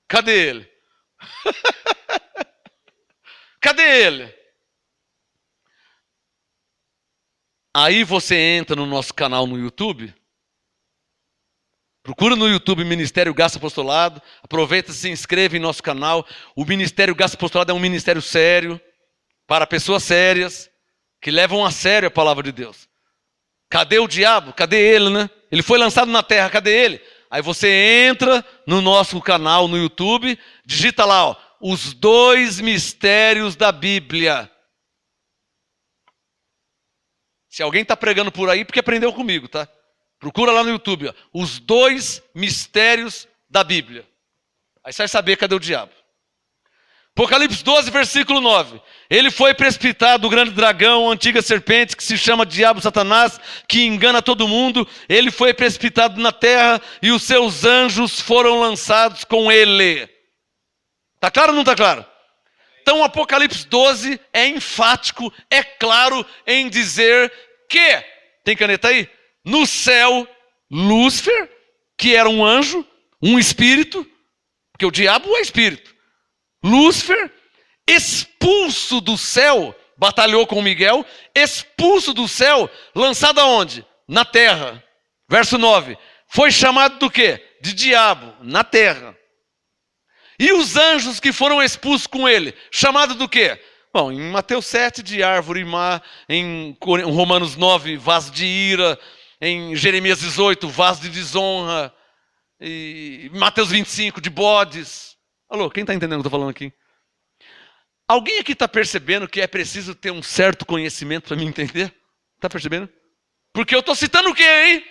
Cadê ele? Cadê ele? Aí você entra no nosso canal no YouTube. Procura no YouTube Ministério Graça Apostolado. Aproveita e se inscreve em nosso canal. O Ministério Graça Apostolado é um ministério sério, para pessoas sérias, que levam a sério a palavra de Deus. Cadê o diabo? Cadê ele, né? Ele foi lançado na terra, cadê ele? Aí você entra no nosso canal no YouTube, digita lá, os 2 mistérios da Bíblia. Se alguém está pregando por aí, porque aprendeu comigo, tá? Procura lá no YouTube, os 2 mistérios da Bíblia. Aí você vai saber cadê o diabo. Apocalipse 12, versículo 9. Ele foi precipitado, o grande dragão, a antiga serpente, que se chama Diabo, Satanás, que engana todo mundo. Ele foi precipitado na terra e os seus anjos foram lançados com ele. Está claro ou não está claro? Então o Apocalipse 12 é enfático, é claro em dizer que, tem caneta aí? No céu, Lúcifer, que era um anjo, um espírito, porque o diabo é espírito. Lúcifer, expulso do céu, batalhou com Miguel, expulso do céu, lançado aonde? Na terra. Verso 9. Foi chamado do quê? De diabo, na terra. E os anjos que foram expulsos com ele, chamado do quê? Bom, em Mateus 7, de árvore má, em Romanos 9, vaso de ira, em Jeremias 18, vaso de desonra, e Mateus 25, de bodes. Alô, quem está entendendo o que eu estou falando aqui? Alguém aqui está percebendo que é preciso ter um certo conhecimento para me entender? Está percebendo? Porque eu estou citando o quê, hein?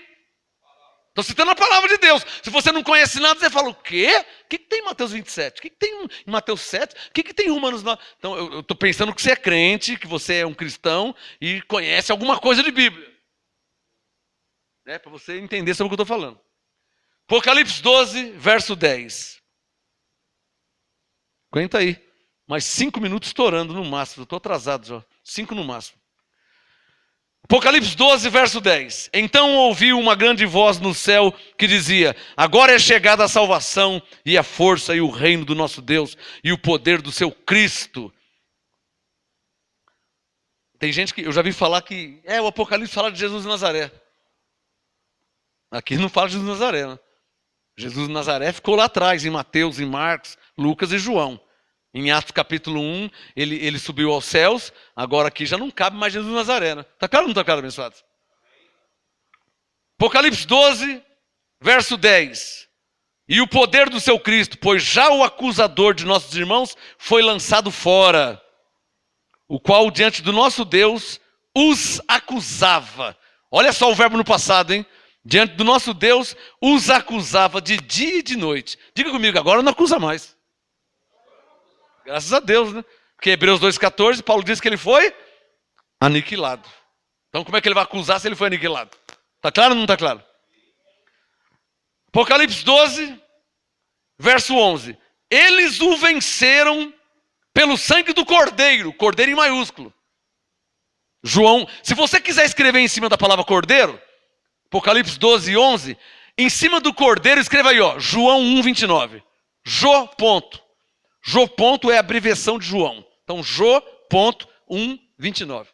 Estou citando a palavra de Deus. Se você não conhece nada, você fala, o quê? O que tem em Mateus 27? O que tem em Mateus 7? O que tem em Romanos 9? Então, eu estou pensando que você é crente, que você é um cristão e conhece alguma coisa de Bíblia. Para você entender sobre o que eu estou falando. Apocalipse 12, verso 10. Aguenta aí. Mais 5 minutos estourando no máximo. Eu estou atrasado já. 5 no máximo. Apocalipse 12, verso 10. Então ouvi uma grande voz no céu que dizia: agora é chegada a salvação e a força e o reino do nosso Deus e o poder do seu Cristo. Tem gente que eu já vi falar que o Apocalipse fala de Jesus de Nazaré. Aqui não fala de Jesus de Nazaré, né? Jesus de Nazaré ficou lá atrás, em Mateus, em Marcos, Lucas e João. Em Atos capítulo 1, ele subiu aos céus, agora aqui já não cabe mais Jesus de Nazaré, né? Está claro ou não está claro, abençoados? Apocalipse 12, verso 10. E o poder do seu Cristo, pois já o acusador de nossos irmãos foi lançado fora, o qual diante do nosso Deus os acusava. Olha só o verbo no passado, hein? Diante do nosso Deus os acusava de dia e de noite. Diga comigo, agora não acusa mais. Graças a Deus, né? Porque Hebreus 2,14, Paulo diz que ele foi aniquilado. Então como é que ele vai acusar se ele foi aniquilado? Está claro ou não está claro? Apocalipse 12, verso 11. Eles o venceram pelo sangue do Cordeiro, Cordeiro em maiúsculo. João, se você quiser escrever em cima da palavra Cordeiro, Apocalipse 12, 11, em cima do Cordeiro escreva aí, ó, João 1, 29. Jô ponto. Jô ponto é a abreviação de João. Então, Jô ponto 1, 29.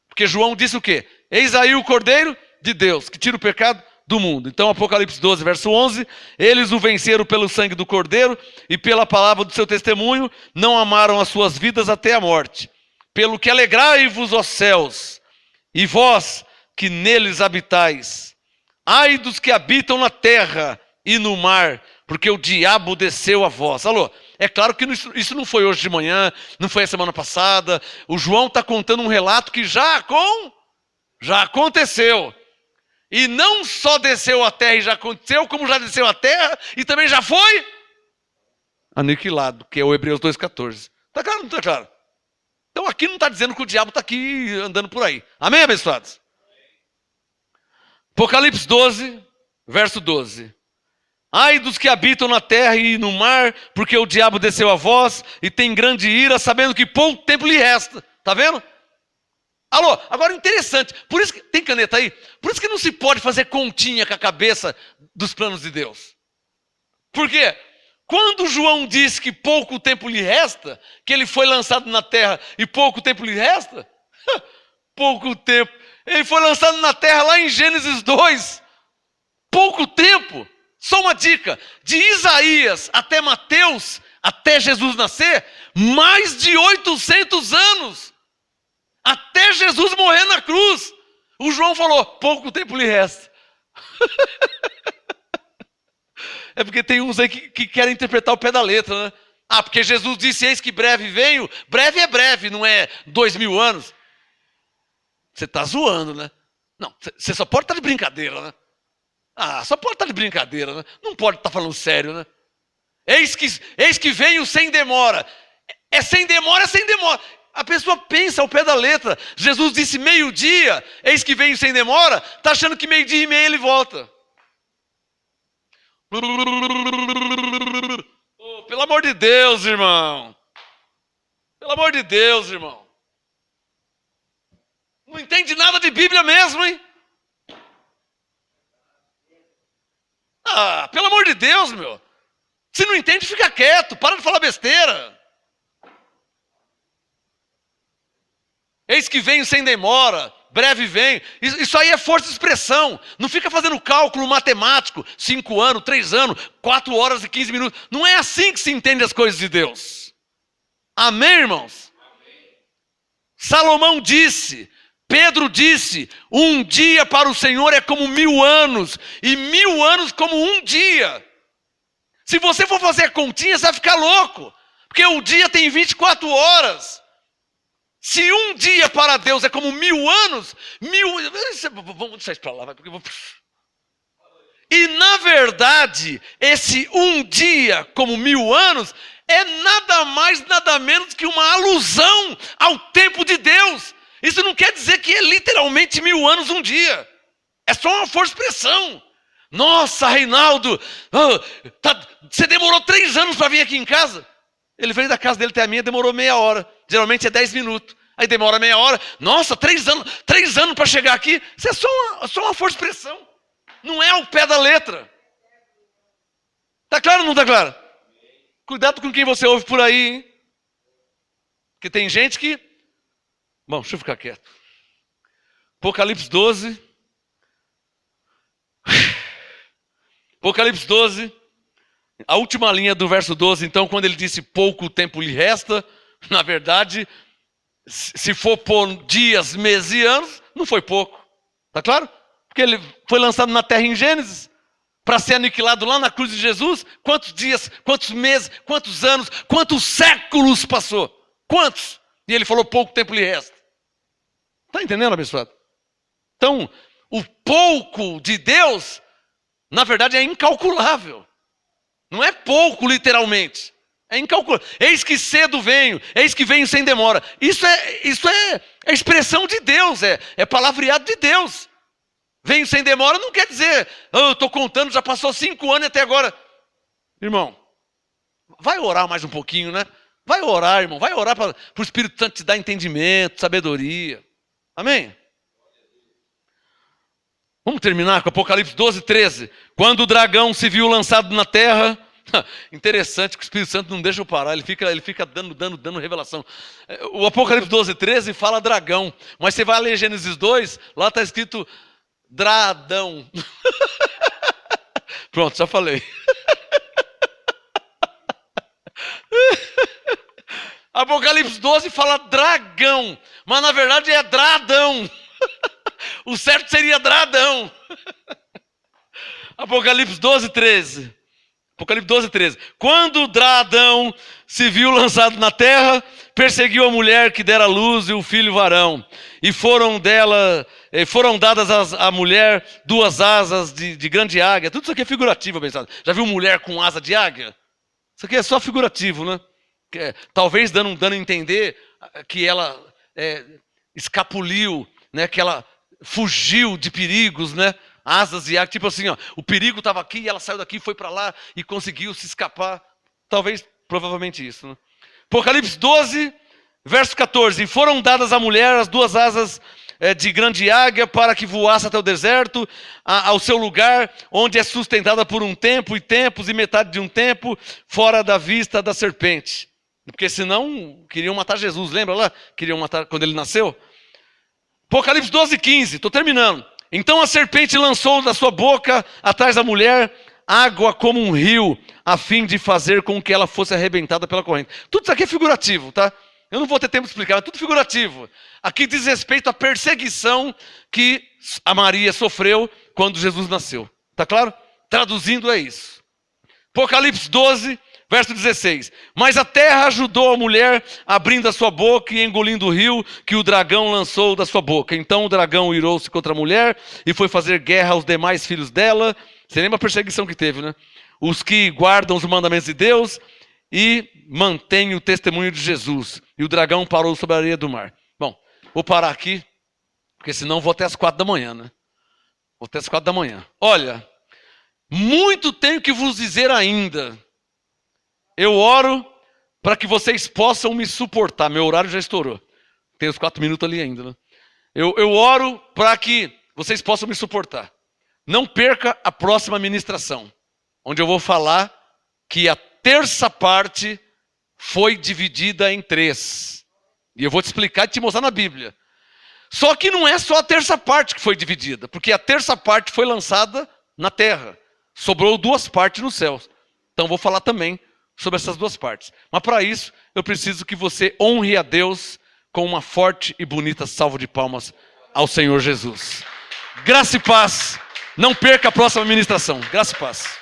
Porque João disse o quê? Eis aí o Cordeiro de Deus, que tira o pecado do mundo. Então, Apocalipse 12, verso 11, eles o venceram pelo sangue do Cordeiro e pela palavra do seu testemunho, não amaram as suas vidas até a morte. Pelo que alegrai-vos, ó céus, e vós que neles habitais. Ai dos que habitam na terra e no mar, porque o diabo desceu a vós. Alô, é claro que isso não foi hoje de manhã, não foi a semana passada. O João está contando um relato que já aconteceu. E não só desceu a terra e já aconteceu, como já desceu a terra e também já foi aniquilado, que é o Hebreus 2,14. Está claro ou não está claro? Então aqui não está dizendo que o diabo está aqui andando por aí. Amém, abençoados? Apocalipse 12, verso 12. Ai dos que habitam na terra e no mar, porque o diabo desceu a vós e tem grande ira, sabendo que pouco tempo lhe resta. Está vendo? Alô, agora interessante, por isso que, tem caneta aí? Por isso que não se pode fazer continha com a cabeça dos planos de Deus. Por quê? Quando João disse que pouco tempo lhe resta, que ele foi lançado na terra e pouco tempo lhe resta, pouco tempo. Ele foi lançado na terra lá em Gênesis 2, pouco tempo. Só uma dica, de Isaías até Mateus, até Jesus nascer, mais de 800 anos. Até Jesus morrer na cruz. O João falou, pouco tempo lhe resta. É porque tem uns aí que querem interpretar o pé da letra, né? Ah, porque Jesus disse, eis que breve venho. Breve é breve, não é 2000 anos. Você está zoando, né? Não, você só pode estar de brincadeira, né? Ah, só pode estar de brincadeira, né? Não pode estar falando sério, né? Eis que venho sem demora. É sem demora, é sem demora. A pessoa pensa ao pé da letra. Jesus disse meio-dia, eis que venho sem demora. Está achando que meio-dia e meia ele volta. Oh, pelo amor de Deus, irmão. Pelo amor de Deus, irmão. Não entende nada de Bíblia mesmo, hein? Ah, pelo amor de Deus, meu. Se não entende, fica quieto. Para de falar besteira. Eis que venho sem demora, breve venho. Isso aí é força de expressão. Não fica fazendo cálculo matemático, 5 anos, 3 anos, 4 horas e 15 minutos. Não é assim que se entende as coisas de Deus. Amém, irmãos? Amém. Salomão disse, Pedro disse, um dia para o Senhor é como 1000 anos, e 1000 anos como um dia. Se você for fazer a continha, você vai ficar louco, porque o dia tem 24 horas. Se um dia para Deus é como 1000 anos, vamos deixar isso para lá, porque eu vou... E na verdade, esse um dia como 1000 anos é nada mais, nada menos que uma alusão ao tempo de Deus. Isso não quer dizer que é literalmente 1000 anos um dia. É só uma força de expressão. Nossa, Reinaldo, você demorou 3 anos para vir aqui em casa? Ele veio da casa dele até a minha, demorou meia hora. Geralmente é 10 minutos. Aí demora meia hora. Nossa, 3 anos para chegar aqui. Isso é só uma força de expressão. Não é ao pé da letra. Tá claro ou não tá claro? Cuidado com quem você ouve por aí, hein? Porque tem gente que... Bom, deixa eu ficar quieto. Apocalipse 12. Apocalipse 12, a última linha do verso 12, então, quando ele disse pouco tempo lhe resta, na verdade, se for por dias, meses e anos, não foi pouco. Tá claro? Porque ele foi lançado na terra em Gênesis, para ser aniquilado lá na cruz de Jesus. Quantos dias, quantos meses, quantos anos, quantos séculos passou? Quantos? E ele falou, pouco tempo lhe resta. Está entendendo, abençoado? Então, o pouco de Deus, na verdade, é incalculável. Não é pouco, literalmente. É incalculável. Eis que cedo venho, eis que venho sem demora. Isso é expressão de Deus, é palavreado de Deus. Venho sem demora não quer dizer, eu estou contando, já passou 5 anos e até agora. Irmão, vai orar mais um pouquinho, né? Vai orar, irmão. Vai orar para o Espírito Santo te dar entendimento, sabedoria. Amém? Vamos terminar com Apocalipse 12, 13. Quando o dragão se viu lançado na terra... Interessante que o Espírito Santo não deixa eu parar. Ele fica dando revelação. O Apocalipse 12, 13 fala dragão. Mas você vai ler Gênesis 2, lá está escrito... Dradão. Pronto, já falei. Apocalipse 12 fala dragão, mas na verdade é dradão. O certo seria dradão. Apocalipse 12, 13. Apocalipse 12, 13. Quando o dradão se viu lançado na terra, perseguiu a mulher que dera luz e o filho varão. E foram dadas à mulher 2 asas de grande águia. Tudo isso aqui é figurativo, abençoado. Já viu mulher com asa de águia? Isso aqui é só figurativo, né? Talvez dando a entender que ela escapuliu, né? Que ela fugiu de perigos, né? Asas de águia, tipo assim, ó, o perigo estava aqui e ela saiu daqui, foi para lá e conseguiu se escapar. Talvez, provavelmente isso, né? Apocalipse 12, verso 14. E foram dadas à mulher as 2 asas de grande águia para que voasse até o deserto, ao seu lugar, onde é sustentada por um tempo e tempos e metade de um tempo, fora da vista da serpente. Porque senão queriam matar Jesus, lembra lá? Queriam matar quando ele nasceu. Apocalipse 12, 15, estou terminando. Então a serpente lançou da sua boca atrás da mulher água como um rio, a fim de fazer com que ela fosse arrebentada pela corrente. Tudo isso aqui é figurativo, tá? Eu não vou ter tempo de explicar, mas tudo figurativo. Aqui diz respeito à perseguição que a Maria sofreu quando Jesus nasceu. Tá claro? Traduzindo é isso. Apocalipse 12, verso 16. Mas a terra ajudou a mulher, abrindo a sua boca e engolindo o rio que o dragão lançou da sua boca. Então o dragão irou-se contra a mulher e foi fazer guerra aos demais filhos dela. Você lembra a perseguição que teve, né? Os que guardam os mandamentos de Deus e mantêm o testemunho de Jesus. E o dragão parou sobre a areia do mar. Bom, vou parar aqui, porque senão vou até as 4 da manhã, né? Vou até as 4 da manhã. Olha, muito tenho que vos dizer ainda. Eu oro para que vocês possam me suportar. Meu horário já estourou. Tem os 4 minutos ali ainda, né? Eu oro para que vocês possam me suportar. Não perca a próxima ministração, onde eu vou falar que a terça parte foi dividida em 3. E eu vou te explicar e te mostrar na Bíblia. Só que não é só a terça parte que foi dividida, porque a terça parte foi lançada na terra. Sobrou 2 partes nos céus. Então vou falar também sobre essas 2 partes. Mas para isso, eu preciso que você honre a Deus com uma forte e bonita salva de palmas ao Senhor Jesus. Graça e paz. Não perca a próxima ministração. Graça e paz.